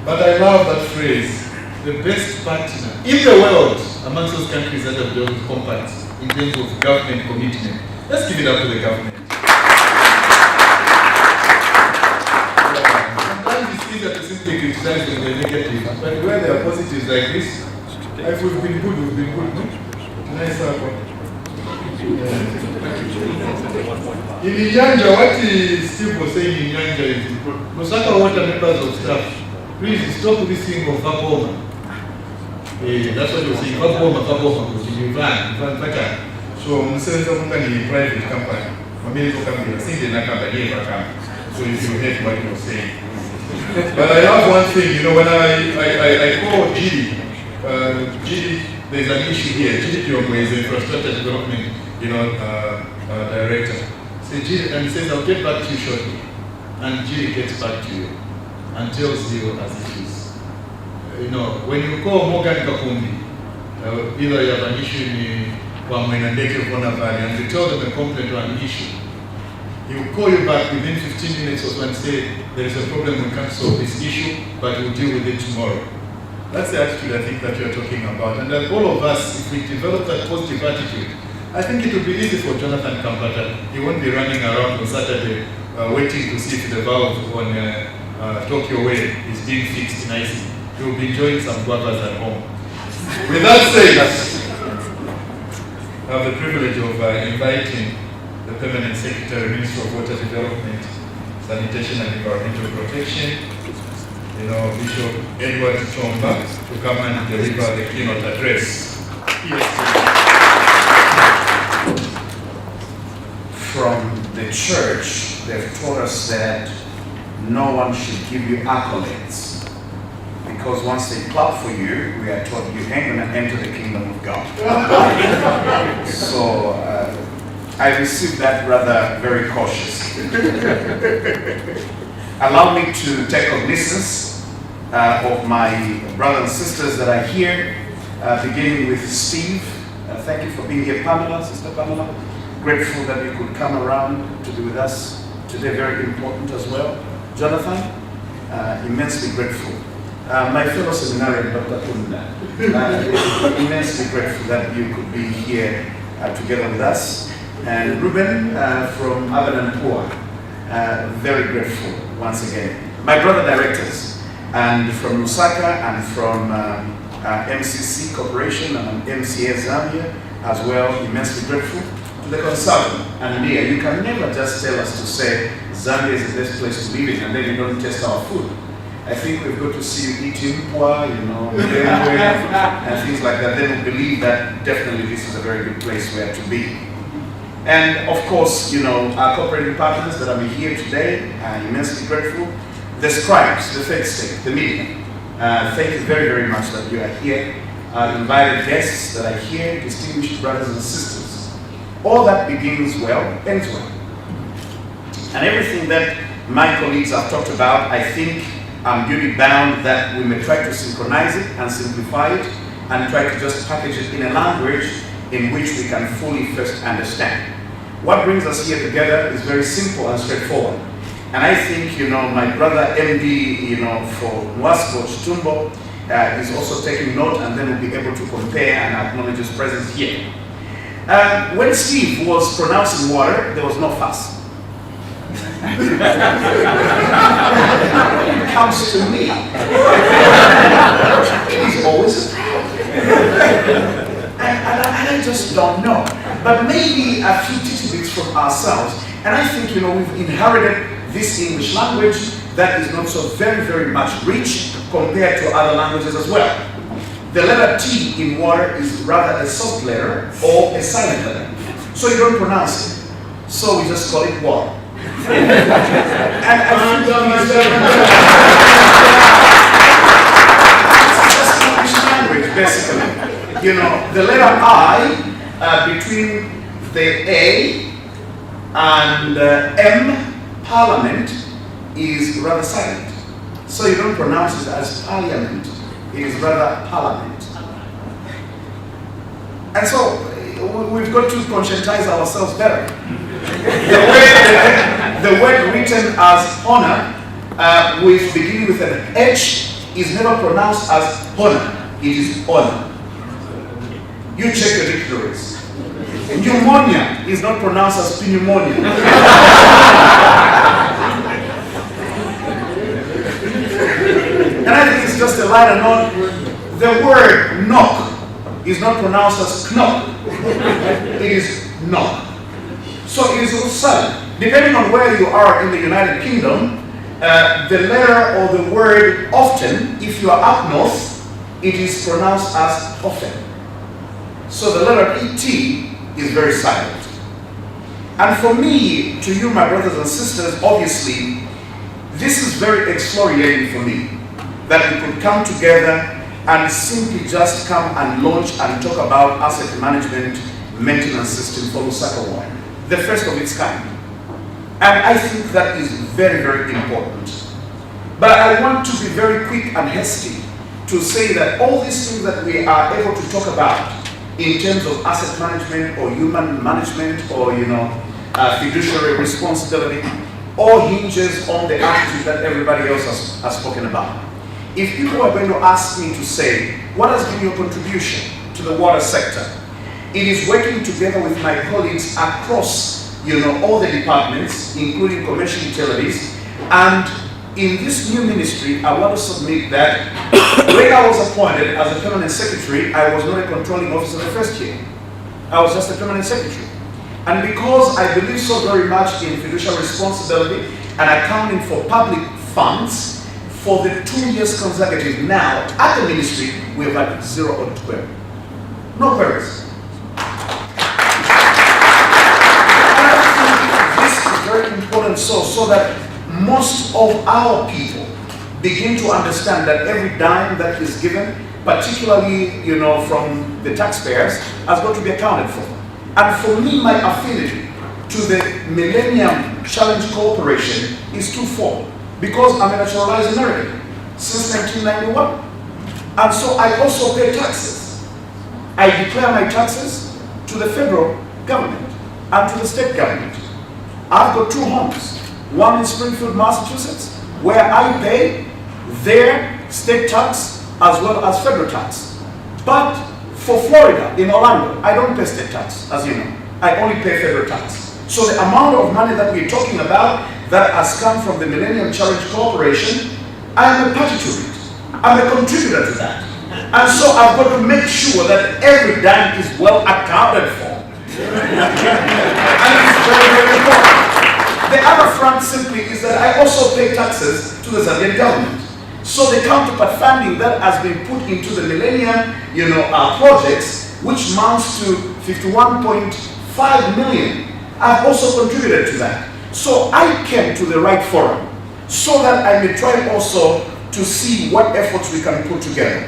But I love that phrase, the best partner in the world amongst those countries that have done compacts in terms of government commitment. Let's give it up to the government. Sometimes it's easier to simply criticize when they're negative, but where there are positives like this, if we've been good, we've been good. Nice one. In Nyanja, what Steve was saying in Nyanja is, Lusaka water members of staff, please stop this thing of Vapoma. That's what you're saying, Vapoma, because you van. So, Msenza Munga ni private company. Mamilizo company, Sindi na company, so you can get what you're saying. But I have one thing, you know, when I call Gidi, there's an issue here. Gidi Kiyombo is the infrastructure development, director. So Gidi, and he says, I'll get back to you shortly. And Gidi gets back to you and tells you as it is. When you call Morgan Kakumbi, either you have an issue in Wamwenandeke Valley and you tell them a complaint or an issue, he will call you back within 15 minutes or so and say, there is a problem, we can't solve this issue, but we'll deal with it tomorrow. That's the attitude I think that you're talking about. And then all of us, if we develop that positive attitude, I think it will be easy for Jonathan Kambata. He won't be running around on Saturday waiting to see if the valve on Tokyo Way is being fixed nicely. He will be enjoying some guavas at home. With that said, I have the privilege of inviting the Permanent Secretary, Minister of Water Development, Sanitation and Environmental Protection, Bishop Edward Chomba, to come and deliver the keynote address. Yes. From the church, they've taught us that no one should give you accolades. Because once they clap for you, we are taught you ain't going to enter the kingdom of God. So I received that rather very cautiously. Allow me to take cognizance of my brothers and sisters that are here, beginning with Steve. Thank you for being here, Pamela, Sister Pamela. Grateful that you could come around to be with us today, very important as well. Jonathan, immensely grateful. My fellow seminarian, Dr. Kunda, immensely grateful that you could be here together with us. And Ruben from Abanampua, very grateful once again. My brother directors, and from Lusaka and from MCC Corporation and MCA Zambia as well, immensely grateful. To the consultant, and Leah, you can never just tell us to say Zambia is the best place to live in and then you don't test our food. I think we've got to see you eat impwa, and things like that. Then we believe that definitely this is a very good place where to be. And of course, our cooperating partners that are here today, I'm immensely grateful. The scribes, the faith stake, the media. Thank you very, very much that you are here. Invited guests that are here, distinguished brothers and sisters. All that begins well, ends well. And everything that my colleagues have talked about, I think I'm duty bound that we may try to synchronize it and simplify it and try to just package it in a language in which we can fully first understand. What brings us here together is very simple and straightforward. And I think, my brother MD, for Mwasco Chitumbo is also taking note, and then we'll be able to compare and acknowledge his presence here. When Steve was pronouncing water, there was no fuss. When it comes to me, it is always a problem. And I just don't know. But maybe a few tidbits from ourselves. And I think, we've inherited this English language that is not so very, very much rich compared to other languages as well. The letter T in water is rather a soft letter or a silent letter. So you don't pronounce it. So we just call it water. And I think it's English language, basically. You know, the letter I between the A and M, Parliament, is rather silent. So you don't pronounce it as Parliament, it is rather Parliament. And so we've got to conscientize ourselves better. The word written as honor, with beginning with an H, is never pronounced as honor, it is honor. You check your dictionaries. Pneumonia is not pronounced as pneumonia. And I think it's just a lighter note. The word knock is not pronounced as knock. It is knock. So it is also silent. Depending on where you are in the United Kingdom, the letter or the word often, if you are up north, it is pronounced as often. So the letter ET is very silent. And for me, to you, my brothers and sisters, obviously, this is very exfoliating for me, that we could come together and simply just come and launch and talk about asset management maintenance system for Lusaka wine, the first of its kind. And I think that is very, very important. But I want to be very quick and hasty to say that all these things that we are able to talk about in terms of asset management or human management or, you know, fiduciary responsibility, all hinges on the attitude that everybody else has spoken about. If people are going to ask me to say, what has been your contribution to the water sector? It is working together with my colleagues across, you know, all the departments, including commercial utilities. And in this new ministry, I want to submit that when I was appointed as a permanent secretary, I was not a controlling officer the first year. I was just a permanent secretary. And because I believe so very much in fiduciary responsibility and accounting for public funds, for the 2 years consecutive now at the ministry, we have had 0 audit query. No queries. And I think this is very important so that most of our people begin to understand that every dime that is given, particularly, you know, from the taxpayers, has got to be accounted for. And for me, my affinity to the Millennium Challenge Corporation is twofold. Because I'm a naturalized American since 1991. And so I also pay taxes. I declare my taxes to the federal government and to the state government. I've got 2 homes. One in Springfield, Massachusetts, where I pay their state tax as well as federal tax. But for Florida, in Orlando, I don't pay state tax, as you know. I only pay federal tax. So the amount of money that we're talking about that has come from the Millennium Challenge Corporation, I am a party to it. I'm a contributor to that. And so I've got to make sure that every dime is well accounted for. And it's very, very important. The other front simply is that I also pay taxes to the Zambian government. So the counterpart funding that has been put into the Millennium, you know, projects, which amounts to 51.5 million, I've also contributed to that. So I came to the right forum so that I may try also to see what efforts we can put together.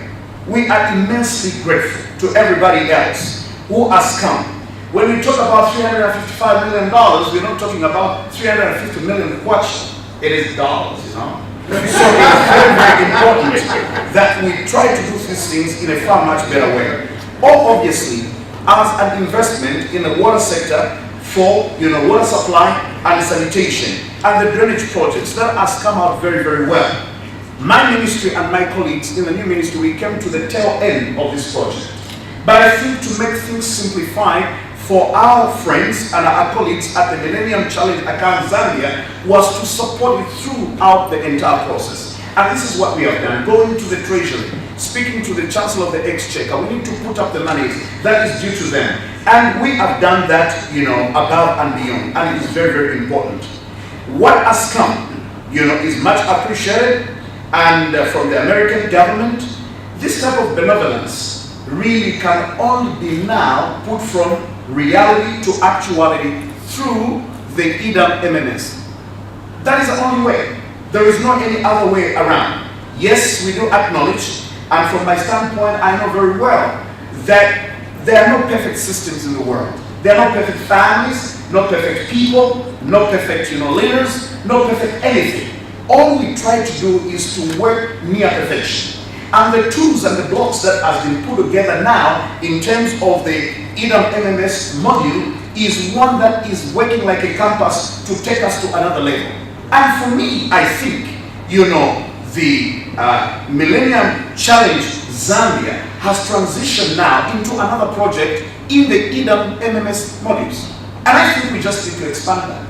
We are immensely grateful to everybody else who has come. When we talk about $355 million, we're not talking about 350 million kwacha. It is dollars, you know. So it's very, very important that we try to do these things in a far much better way. Or obviously, as an investment in the water sector for, you know, water supply and sanitation and the drainage projects, that has come out very, very well. My ministry and my colleagues in the new ministry, we came to the tail end of this project. But I think to make things simplified for our friends and our colleagues at the Millennium Challenge account Zambia was to support it throughout the entire process. And this is what we have done, going to the Treasury, speaking to the Chancellor of the Exchequer. We need to put up the money that is due to them. And we have done that, you know, above and beyond. And it is very, very important. What has come, you know, is much appreciated. And from the American government, this type of benevolence really can only be now put from reality to actuality through the EDAM MMS. That is the only way. There is no any other way around. Yes, we do acknowledge, and from my standpoint, I know very well that there are no perfect systems in the world. There are no perfect families, no perfect people, no perfect leaders, no perfect anything. All we try to do is to work near perfection. And the tools and the blocks that has been put together now in terms of the EDAM MMS module is one that is working like a compass to take us to another level. And for me, I think, the Millennium Challenge Zambia has transitioned now into another project in the EDAM MMS modules. And I think we just need to expand that.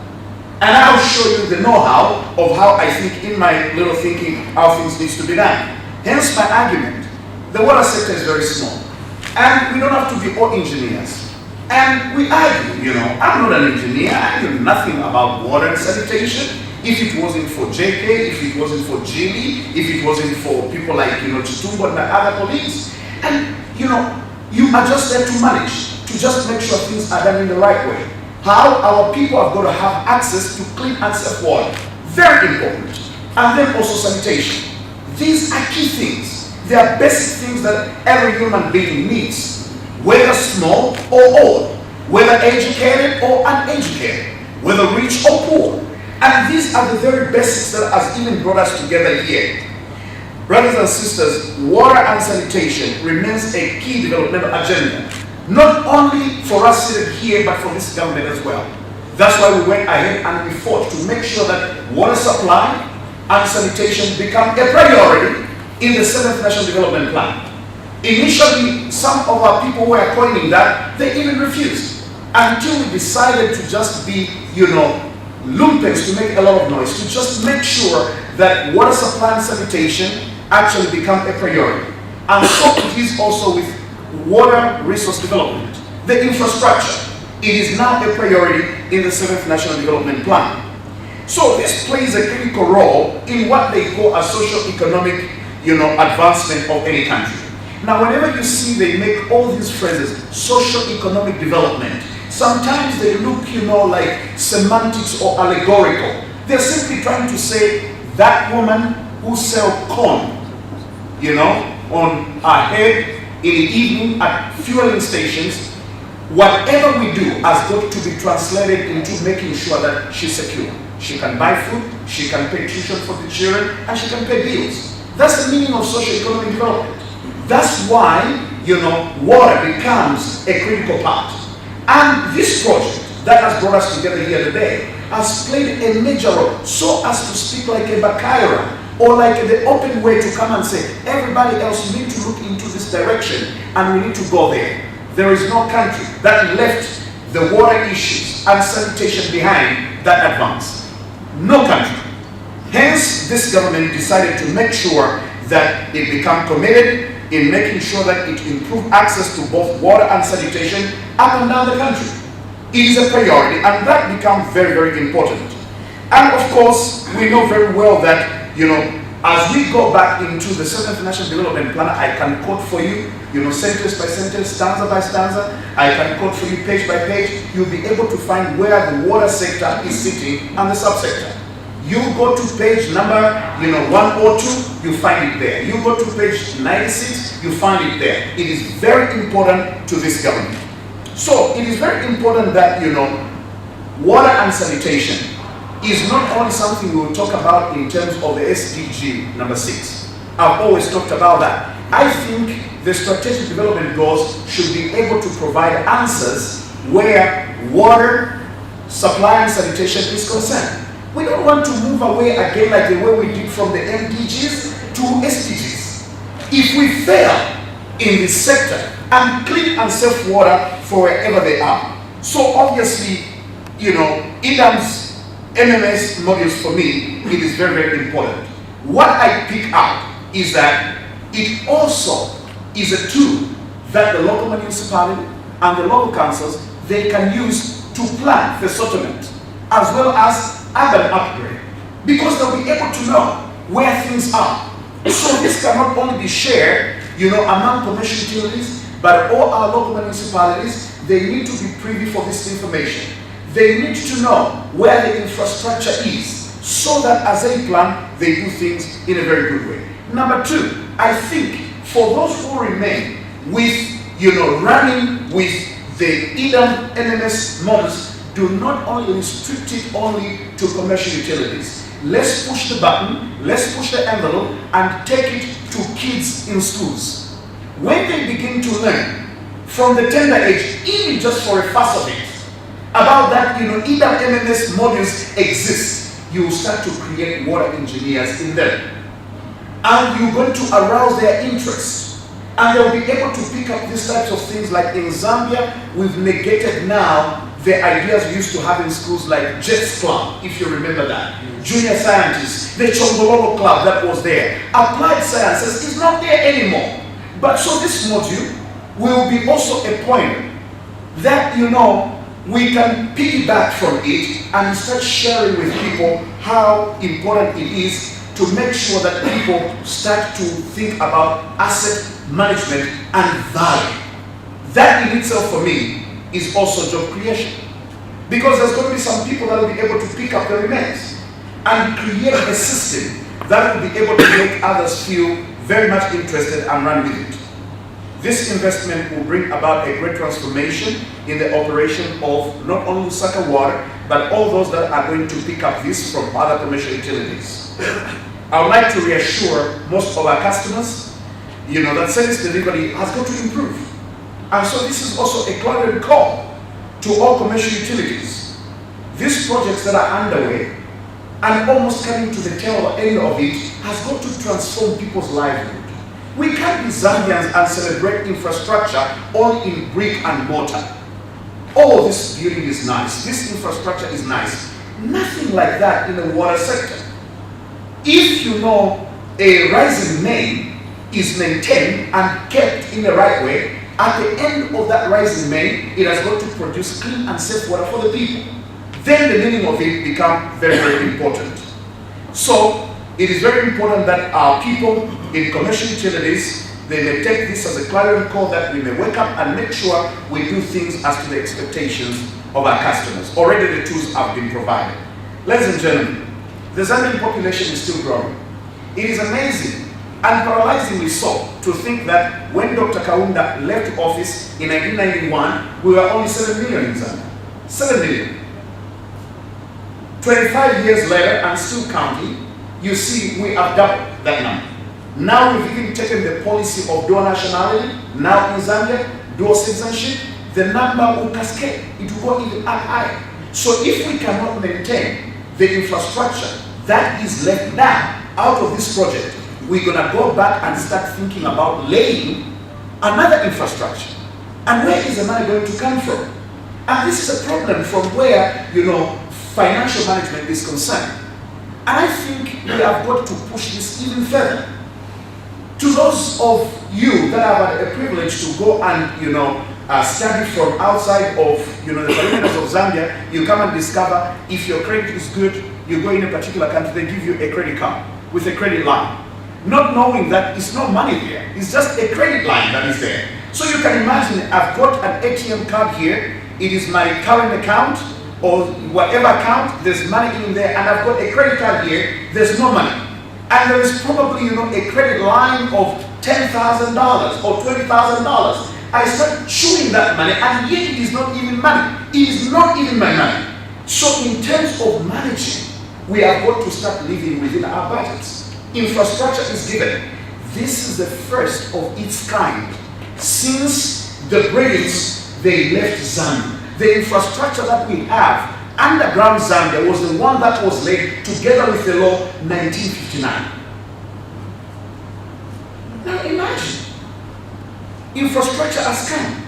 And I'll show you the know-how of how I think in my little thinking how things need to be done. Hence my argument. The water sector is very small. And we don't have to be all engineers. And we argue, I'm not an engineer, I know nothing about water and sanitation. If it wasn't for JK, if it wasn't for Jimmy, if it wasn't for people like, Chitumbo and my other colleagues. And, you are just there to manage, to just make sure things are done in the right way. How our people have got to have access to clean and safe water. Very important. And then also sanitation. These are key things. They are basic things that every human being needs, whether small or old, whether educated or uneducated, whether rich or poor. And these are the very basics that has even brought us together here. Brothers and sisters, water and sanitation remains a key developmental agenda, not only for us seated here, but for this government as well. That's why we went ahead and we fought to make sure that water supply and sanitation become a priority in the 7th National Development Plan. Initially, some of our people were coining that, they even refused, until we decided to just be, lumpens, to make a lot of noise, to just make sure that water supply and sanitation actually become a priority. And so it is also with water resource development. The infrastructure, it is now a priority in the 7th National Development Plan. So this plays a critical role in what they call a socio-economic, advancement of any country. Now, whenever you see they make all these phrases, socio-economic development, sometimes they look, like semantics or allegorical. They're simply trying to say that woman who sells corn, on her head in the evening at fueling stations, whatever we do has got to be translated into making sure that she's secure. She can buy food, she can pay tuition for the children, and she can pay bills. That's the meaning of socio-economic development. That's why, water becomes a critical part. And this project that has brought us together here today has played a major role, so as to speak like a Bakaira, or like the open way to come and say, everybody else, you need to look into this direction, and we need to go there. There is no country that left the water issues and sanitation behind that advanced. No country. Hence, this government decided to make sure that it become committed in making sure that it improve access to both water and sanitation up and down the country. It is a priority, and that becomes very, very important. And of course, we know very well that, as we go back into the 7th National Development Plan, I can quote for you, sentence by sentence, stanza by stanza. I can quote for you page by page. You'll be able to find where the water sector is sitting and the subsector. You go to page number, 102, you find it there. You go to page 96, you find it there. It is very important to this government. So it is very important that, water and sanitation is not only something we will talk about in terms of the SDG number 6. I've always talked about that. I think the strategic development goals should be able to provide answers where water, supply and sanitation is concerned. We don't want to move away again like the way we did from the MDGs to SDGs. If we fail in this sector and clean and safe water for wherever they are. So obviously, EDAM's MMS modules for me, it is very, very important. What I pick out is that it also is a tool that the local municipality and the local councils, they can use to plan for settlement as well as urban upgrade, because they'll be able to know where things are. So this cannot only be shared, among commercial utilities, but all our local municipalities, they need to be privy for this information. They need to know where the infrastructure is. so that as they plan, they do things in a very good way. Number two, I think for those who remain with, running with the EDAM NMS models, do not only restrict it only to commercial utilities. Let's push the button, let's push the envelope, and take it to kids in schools. When they begin to learn from the tender age, even just for a fuss of it, about that, EDAM NMS modules exist, you will start to create water engineers in them. And you're going to arouse their interest. And they'll be able to pick up these types of things. Like in Zambia, we've negated now the ideas we used to have in schools like JETS Club, if you remember that. Junior scientists, the Chongololo Club that was there. Applied sciences is not there anymore. But so this module will be also a point that, we can piggyback from it and start sharing with people how important it is to make sure that people start to think about asset management and value. That in itself for me is also job creation. Because there's going to be some people that will be able to pick up the remains and create a system that will be able to make others feel very much interested and run with it. This investment will bring about a great transformation in the operation of not only Lusaka Water, but all those that are going to pick up this from other commercial utilities. I would like to reassure most of our customers, that service delivery has got to improve. And so this is also a clarion call to all commercial utilities. These projects that are underway and almost coming to the tail end of it has got to transform people's livelihood. We can't be Zambians and celebrate infrastructure all in brick and mortar. Oh, this building is nice, this infrastructure is nice. Nothing like that in the water sector. If a rising main is maintained and kept in the right way, at the end of that rising main, it has got to produce clean and safe water for the people. Then the meaning of it becomes very, very important. So, it is very important that our people in commercial utilities, they may take this as a clarion call that we may wake up and make sure we do things as to the expectations of our customers. Already the tools have been provided. Ladies and gentlemen, the Zambian population is still growing. It is amazing and paralyzingly so to think that when Dr. Kaunda left office in 1991, we were only 7 million in Zambia. 7 million. 25 years later and still counting, you see we have doubled that number. Now we've even taken the policy of dual nationality, now in Zambia, dual citizenship, the number will cascade. It will go even up higher. So if we cannot maintain the infrastructure that is left now out of this project, we're going to go back and start thinking about laying another infrastructure. And where is the money going to come from? And this is a problem from where, financial management is concerned. And I think we have got to push this even further. To those of you that have had a privilege to go and, study from outside of, the perimeters of Zambia, you come and discover if your credit is good, you go in a particular country, they give you a credit card with a credit line. Not knowing that it's not money there, it's just a credit line that is there. So you can imagine, I've got an ATM card here, it is my current account, or whatever account, there's money in there, and I've got a credit card here, there's no money. And there is probably, a credit line of $10,000 or $20,000. I start chewing that money, and yet it is not even money. It is not even my money. So in terms of managing, we have got to start living within our budgets. Infrastructure is given. This is the first of its kind since the British, they left Zambia. The infrastructure that we have, underground Zambia, was the one that was laid together with the law 1959. Now imagine, infrastructure has come.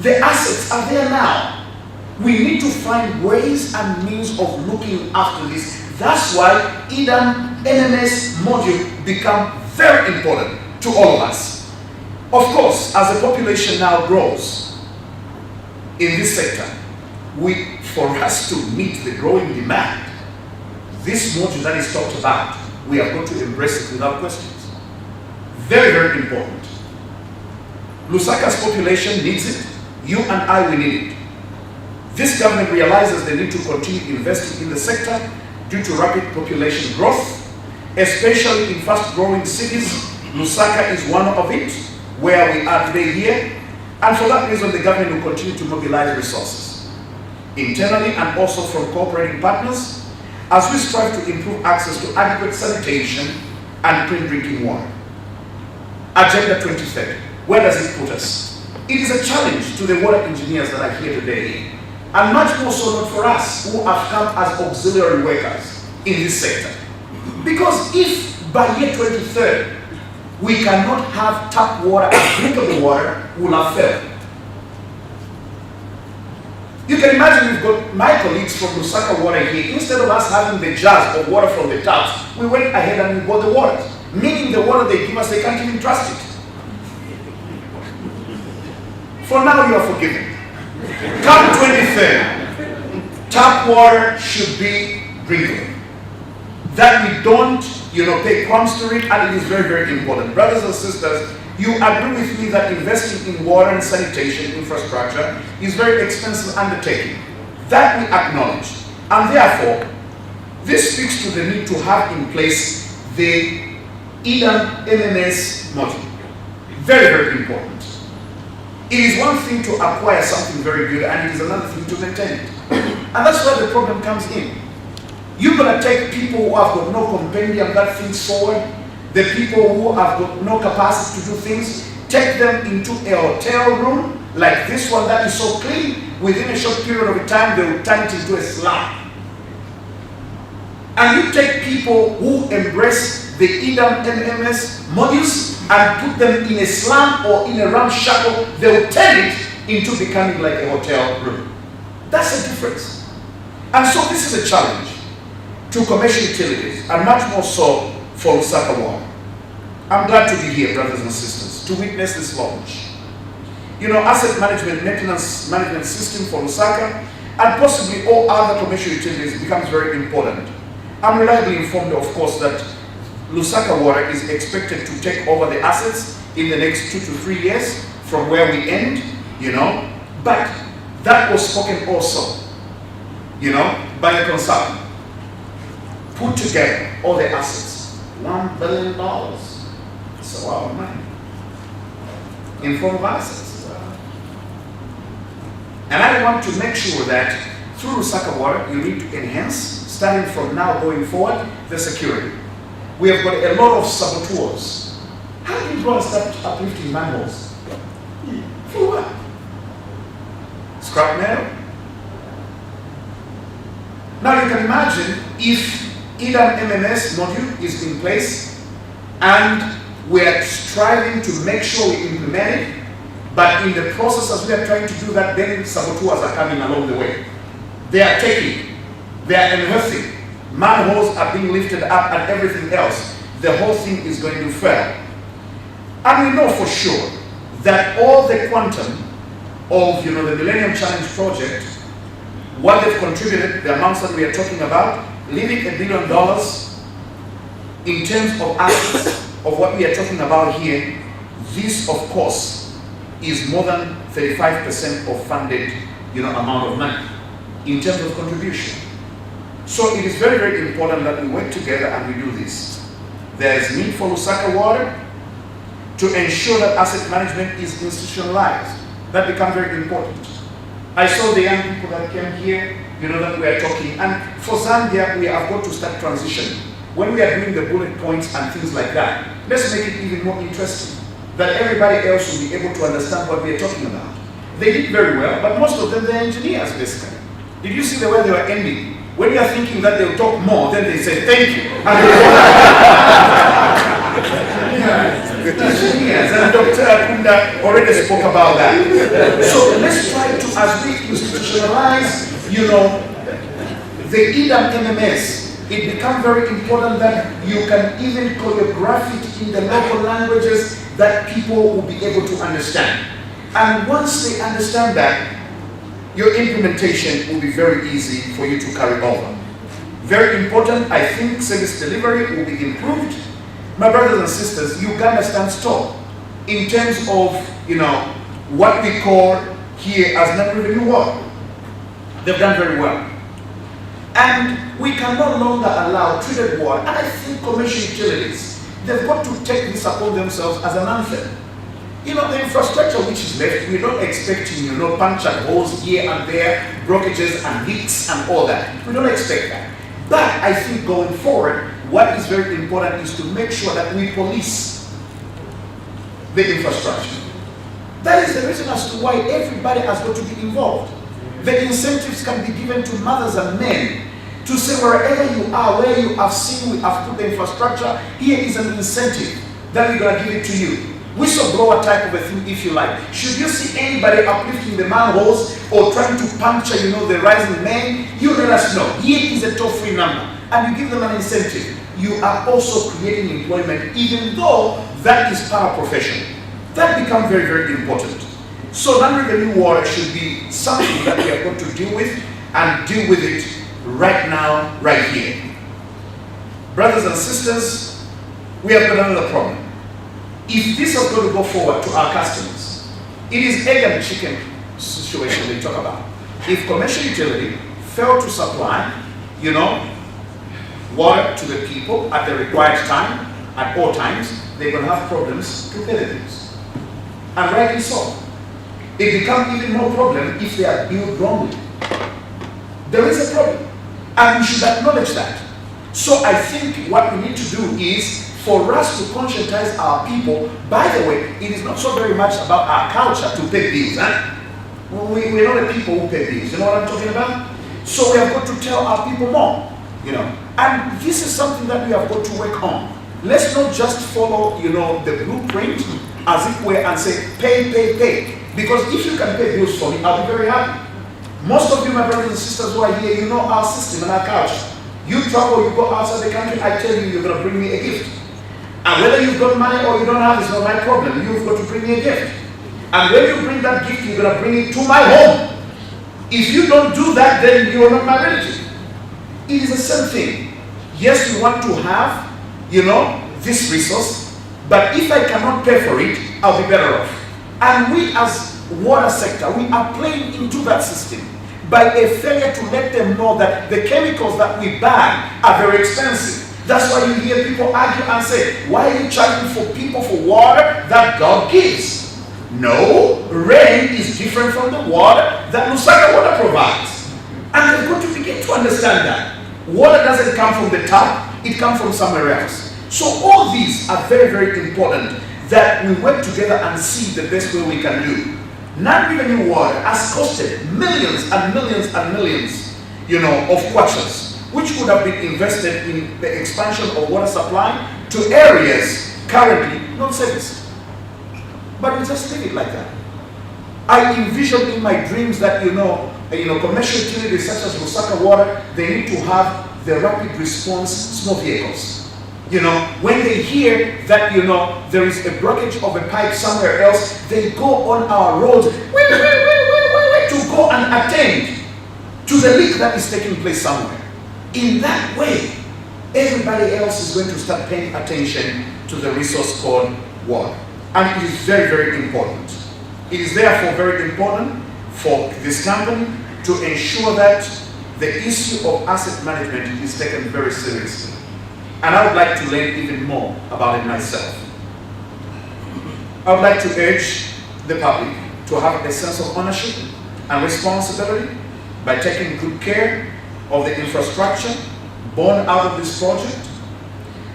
The assets are there now. We need to find ways and means of looking after this. That's why EDAM NMS module become very important to all of us. Of course, as the population now grows in this sector, for us to meet the growing demand, this module that is talked about, we are going to embrace it without questions. Very, very important. Lusaka's population needs it. You and I, we need it. This government realizes they need to continue investing in the sector, due to rapid population growth, especially in fast-growing cities. Lusaka is one of it, where we are today here. And for that reason, the government will continue to mobilize resources, internally and also from cooperating partners, as we strive to improve access to adequate sanitation and clean drinking water. Agenda 2030, where does it put us? It is a challenge to the water engineers that are here today, and much more so not for us who have come as auxiliary workers in this sector. Because if by year 2030, we cannot have tap water and drinkable water, we will have failed. You can imagine we've got my colleagues from Lusaka Water here. Instead of us having the jars of water from the taps, we went ahead and we bought the water. Meaning the water they give us, they can't even trust it. For now, you are forgiven. Come 2030, tap water should be drinkable. That we don't, pay crumbs to it, and it is very, very important. Brothers and sisters, you agree with me that investing in water and sanitation infrastructure is a very expensive undertaking. That we acknowledge. And therefore, this speaks to the need to have in place the EDAM MMS model. Very, very important. It is one thing to acquire something very good, and it is another thing to maintain it. And that's where the problem comes in. You're going to take people who have got no compendium that thinks forward, the people who have got no capacity to do things, take them into a hotel room like this one that is so clean, within a short period of time they will turn it into a slum. And you take people who embrace the EDAM MMS modules and put them in a slum or in a ramshackle, they will turn it into becoming like a hotel room. That's the difference. And so this is a challenge to commercial utilities, and much more so for Lusaka Water. I'm glad to be here, brothers and sisters, to witness this launch. Asset management, maintenance management system for Lusaka, and possibly all other commercial utilities becomes very important. I'm reliably informed, of course, that Lusaka Water is expected to take over the assets in the next 2 to 3 years from where we end, but that was spoken also, by the consultant. Put together all the assets, $1 billion. It's a lot of money in form of assets. And I want to make sure that through Lusaka Water, you need to enhance, starting from now going forward, the security. We have got a lot of saboteurs. How do you go and start uplifting manholes? For what? Scrap metal? Now you can imagine if EDAM MMS module is in place and we are striving to make sure we implement it, but in the process as we are trying to do that, then saboteurs are coming along the way. They are taking, they are unearthing, manholes are being lifted up and everything else. The whole thing is going to fail. And we know for sure that all the quantum of the Millennium Challenge project, what they've contributed, the amounts that we are talking about, leaving $1 billion in terms of assets of what we are talking about here, this of course is more than 35% of funded amount of money in terms of contribution. So it is very, very important that we work together and we do this. There is need for Lusaka Water to ensure that asset management is institutionalized. That becomes very important. I saw the young people that came here, that we are talking, and for Zambia, we have got to start transitioning. When we are doing the bullet points and things like that, let's make it even more interesting, that everybody else will be able to understand what we are talking about. They did very well, but most of them, they're engineers, basically. Did you see the way they were ending? When you are thinking that they'll talk more, then they say, thank you. Engineers, and Dr. Akunda already spoke about that. So let's try to, as we institutionalize, the EDAM MMS, it becomes very important that you can even choreograph it in the local languages that people will be able to understand. And once they understand that, your implementation will be very easy for you to carry over. Very important, I think service delivery will be improved. My brothers and sisters, Uganda stands tall in terms of, what we call here as net revenue water. They've done very well. And we can no longer allow treated water. And I think commercial utilities, they've got to take this upon themselves as an anthem. You know, the infrastructure which is left, we're not expecting, you know, punctured holes here and there, blockages and leaks and all that. We don't expect that. But I think going forward, what is very important is to make sure that we police the infrastructure. That is the reason as to why everybody has got to be involved. The incentives can be given to mothers and men to say wherever you are, where you have seen we have put the infrastructure, here is an incentive that we're going to give it to you. Whistleblower type of a thing, if you like. Should you see anybody uplifting the manholes or trying to puncture, you know, the rising men, you let us know. Here is a toll-free number, and you give them an incentive. You are also creating employment, even though that is paraprofessional. That becomes very, very important. So non-revenue water should be something that we are going to deal with, and deal with it right now, right here. Brothers and sisters, we have got another problem. If this is going to go forward to our customers, it is egg and chicken situation they talk about. If commercial utility fail to supply, you know, water to the people at the required time, at all times, they're going to have problems to pay the bills. And rightly so. It becomes even more problem if they are billed wrongly. There is a problem, and we should acknowledge that. So I think what we need to do is for us to conscientize our people. By the way, it is not so very much about our culture to pay bills. We're not the people who pay bills. You know what I'm talking about? So we have got to tell our people more. You know, and this is something that we have got to work on. Let's not just follow, you know, the blueprint as if we're and say pay, pay, pay. Because if you can pay bills for me, I'll be very happy. Most of you, my brothers and sisters who are here, you know our system and our culture. You travel, you go outside the country, I tell you, you're going to bring me a gift. And whether you've got money or you don't have, it's not my problem. You've got to bring me a gift. And when you bring that gift, you're going to bring it to my home. If you don't do that, then you are not my relative. It is the same thing. Yes, we want to have, you know, this resource, but if I cannot pay for it, I'll be better off. And we as water sector, we are playing into that system by a failure to let them know that the chemicals that we buy are very expensive. That's why you hear people argue and say, why are you charging for people for water that God gives? No, rain is different from the water that Lusaka water provides. And they've got to begin to understand that. Water doesn't come from the tap, it comes from somewhere else. So all these are very, very important that we work together and see the best way we can do. Non-revenue water has costed millions and millions and millions, you know, of kwachas, which would have been invested in the expansion of water supply to areas currently not serviced. But we just leave it like that. I envision in my dreams that, you know, commercial utilities such as Lusaka Water, they need to have the rapid response small vehicles. You know, when they hear that, you know, there is a blockage of a pipe somewhere else, they go on our roads to go and attend to the leak that is taking place somewhere. In that way, everybody else is going to start paying attention to the resource called water. And it is very, very important. It is therefore very important for this company to ensure that the issue of asset management is taken very seriously. And I would like to learn even more about it myself. I would like to urge the public to have a sense of ownership and responsibility by taking good care of the infrastructure born out of this project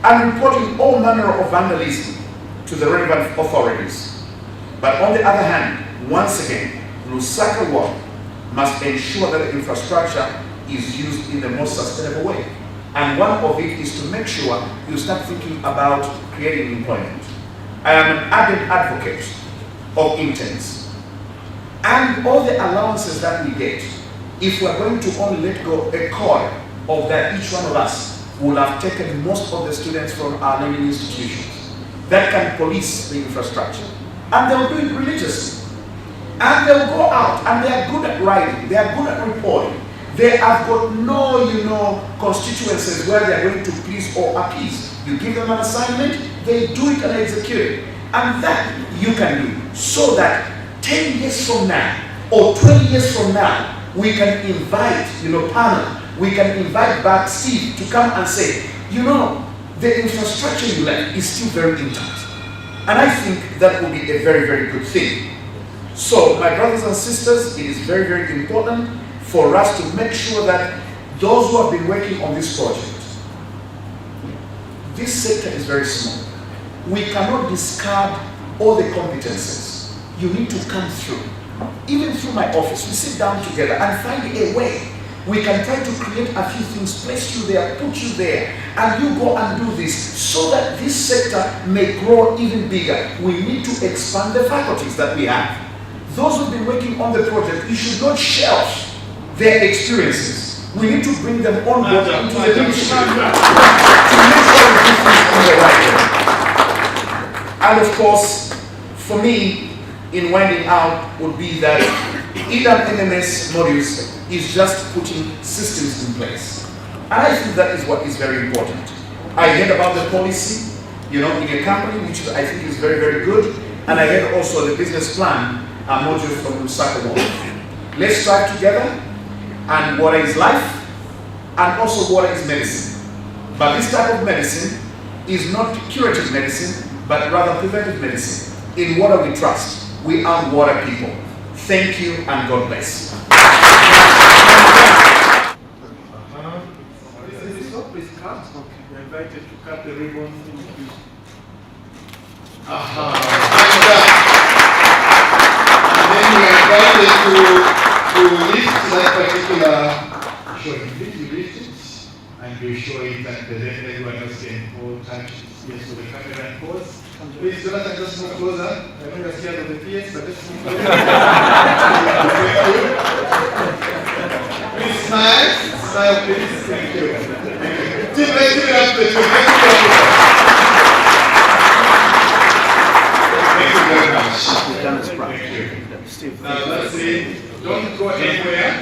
and reporting all manner of vandalism to the relevant authorities. But on the other hand, once again, Lusaka Water must ensure that the infrastructure is used in the most sustainable way. And one of it is to make sure you start thinking about creating employment. I am an ardent advocate of interns. And all the allowances that we get, if we are going to only let go a quarter of that, each one of us will have taken most of the students from our learning institutions that can police the infrastructure. And they'll do it religiously. And they'll go out, and they are good at writing, they are good at reporting. They have got no, you know, constituencies where they are going to please or appease. You give them an assignment, they do it and execute it. And that you can do, so that 10 years from now, or 20 years from now, we can invite, you know, panel we can invite back Steve to come and say, you know, the infrastructure you left is still very intact. And I think that will be a very, very good thing. So, my brothers and sisters, it is very, very important for us to make sure that those who have been working on this project, this sector is very small. We cannot discard all the competences. You need to come through. Even through my office, we sit down together and find a way. We can try to create a few things, place you there, put you there, and you go and do this so that this sector may grow even bigger. We need to expand the faculties that we have. Those who've been working on the project, we should not shelve their experiences. We need to bring them on board into the leadership to make sure we do things in the right way. And of course, for me, in winding out would be that EDAM MMS modules is just putting systems in place. And I think that is what is very important. I heard about the policy, you know, in a company, which I think is very, very good. And I heard also the business plan, a module from Lusaka. Let's strive together, and water is life, and also water is medicine. But this type of medicine is not curative medicine, but rather preventive medicine. In water we trust. We are water people. Thank you and God bless. Please cut. You're invited to cut the ribbon. And then you are invited to lift that particular shot. You lift it and you show it, and then everyone else can go touch it. Yes, so the camera and pause. Please, Jonathan, just move closer. I know you're scared of the PS, but just move closer. Thank you. Please smile. Smile, please. Thank you. Team, let's give it up to the team. Thank you very much. Thank you. Now, let's see. Don't go anywhere.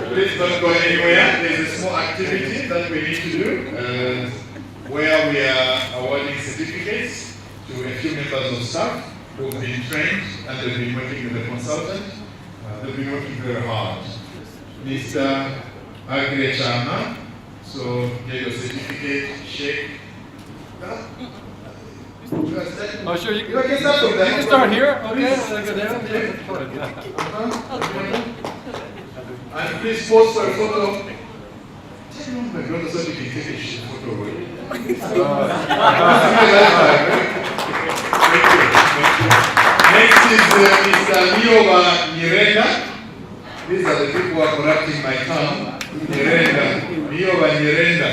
Please don't go anywhere. There's a small activity that we need to do. Where we are awarding certificates to a few members of staff who have been trained and they've been working with the consultant. They've been working very hard. Mr. Agre Chama, so get your certificate, shake. Oh, sure, you can start from there. You can start here, okay? Go down. And please pose for a photo. Tell me my brother so you can take a photo away. Thank you. Next is Mr. Nioba Nyirenda. These are the people who are corrupting my tongue. Nyirenda. Nioba Nyirenda.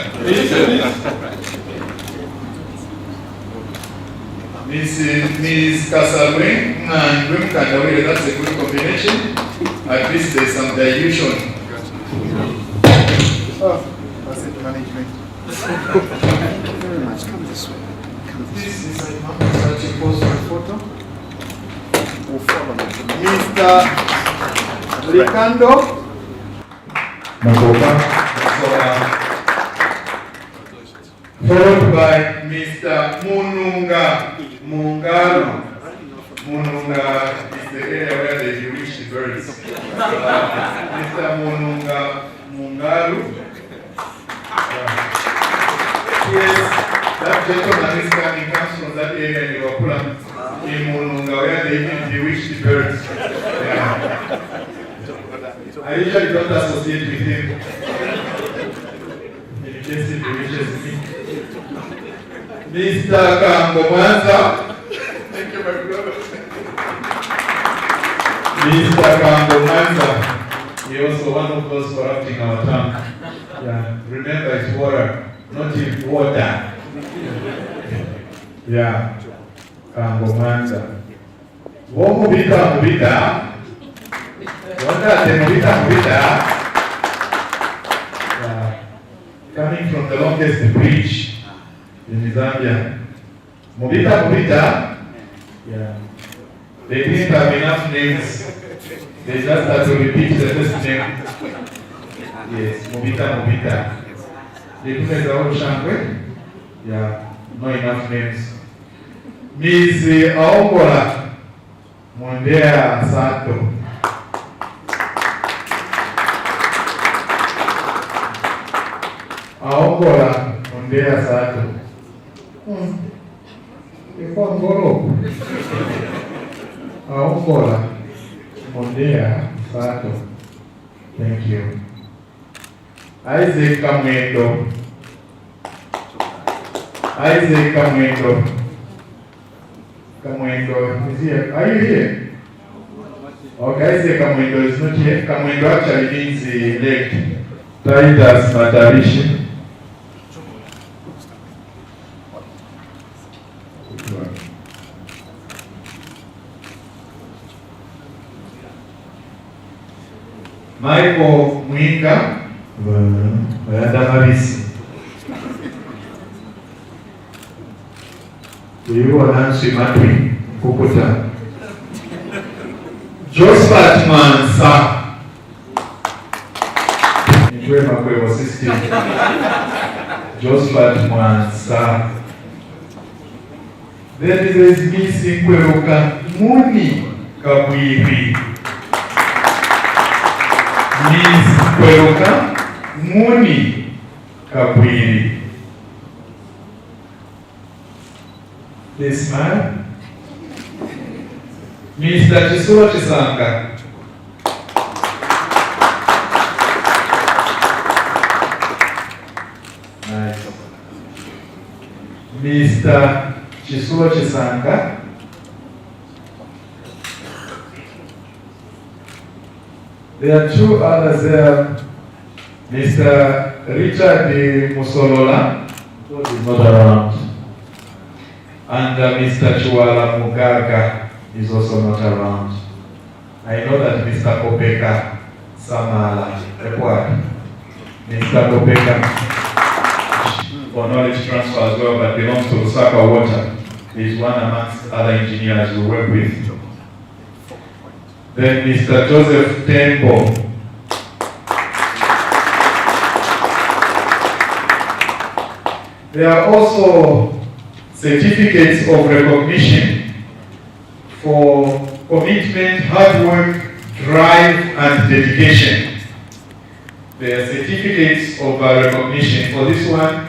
Ms. Kasarwe and Wimkandawire, that's a good combination. At least there's some dilution. Asset management. Thank you very much. Come this way. This is my mom. Such a pose for a photo. We'll follow Mr. Ricardo. Followed by Mr. Mungaru. Mununga is the area where they bewitch the birds. Mr. Mungaru. Yes, that gentleman is coming, comes from that area in Wakula, in Mununga, where they even bewitch the birds. Yeah. I usually don't associate with him. In case he bewitches me. Mr. Kambomanza. Thank you, my brother. Mr. Kambomanza. He also one of those corrupting our tongue. Yeah. Remember, it's water, not in water. Yeah. Kambomanza. Mubita. Coming from the longest bridge in Zambia. Mubita. Yeah. They didn't have enough names. They just had to repeat the first name. Yes, Mubita. They put it out Shangwe. Yeah, not enough names. Miss Aokola Mondea Sato. Aongola Mondea Sato. Iko ngoro. Aongola Mondea Sato. Thank you. Isaac Kamwendo. Isaac Kamwendo. Kamwendo is here. Are you here? Okay, Isaac Kamwendo is not here. Kamwendo actually means elect. Titus Matarishi. Michael Mwinga. Marisi. Uyu Nancy Matwi Kukuta. Josephat Mansa. Nijue makwewa system. Josephat Mansa. Then there is missing Kweruka Muni Kabwiri. Miss Kweruka Muni Kabwiri. This man, Mr. Chisua Chisanga. Nice. Mr. Chisua Chisanga. There are two others there. Mr. Richard Musolola, who is not around. And Mr. Chuala Mugaga is also not around. I know that Mr. Kopeka Samala, Mr. Kopeka, for knowledge transfer as well, but belongs to Lusaka Water. He is one amongst other engineers we work with. Then Mr. Joseph Tembo. There are also certificates of recognition for commitment, hard work, drive, and dedication. There are certificates of recognition. For this one,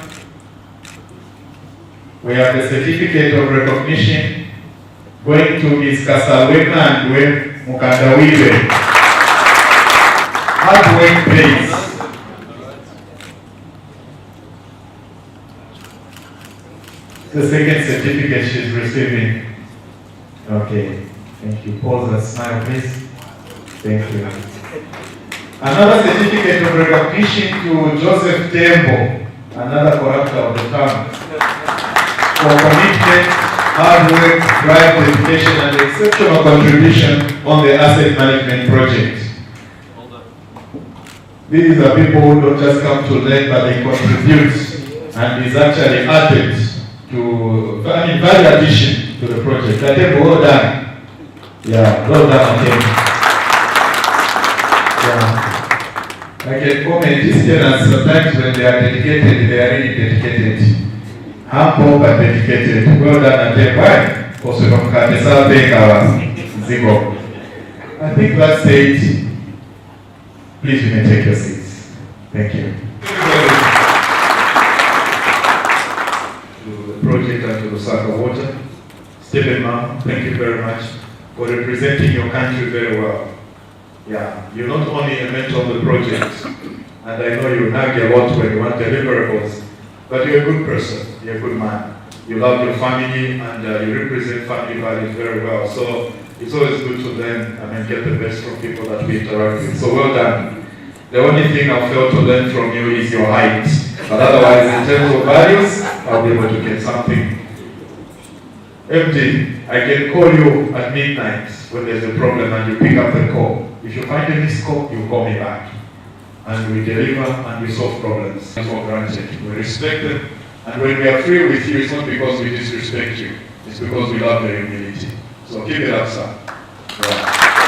we have the certificate of recognition going to Ms. Kasaweka and Mukandawiwe. Hard work pays. The second certificate she's receiving. Okay, thank you. Pause and smile, please. Thank you. Another certificate of recognition to Joseph Tembo, another corrector of the town, for commitment, hard work, drive, dedication, and exceptional contribution on the asset management project. These are people who don't just come to learn, but they contribute, and is actually added to, value addition to the project. I think well done. Yeah, well done again. Yeah. I can comment these tenants sometimes when they are dedicated, they are really dedicated. Humble but dedicated. Well done again. Why? Because we don't have the zero. I think that's it. Please, you may take your seats. Thank you. Project and to Lusaka Water. Stephen Ma, thank you very much for representing your country very well. Yeah, you're not only a mentor of the project, and I know you nag a lot when you want deliverables, but you're a good person, you're a good man. You love your family and you represent family values very well. So it's always good to learn, get the best from people that we interact with. So well done. The only thing I failed to learn from you is your height. But otherwise, in terms of values, I'll be able to get something. MD, I can call you at midnight when there's a problem and you pick up the call. If you find a missed call, you call me back. And we deliver and we solve problems. That's for granted. We respect them. And when we are free with you, it's not because we disrespect you. It's because we love your humility. So keep it up, sir. Yeah.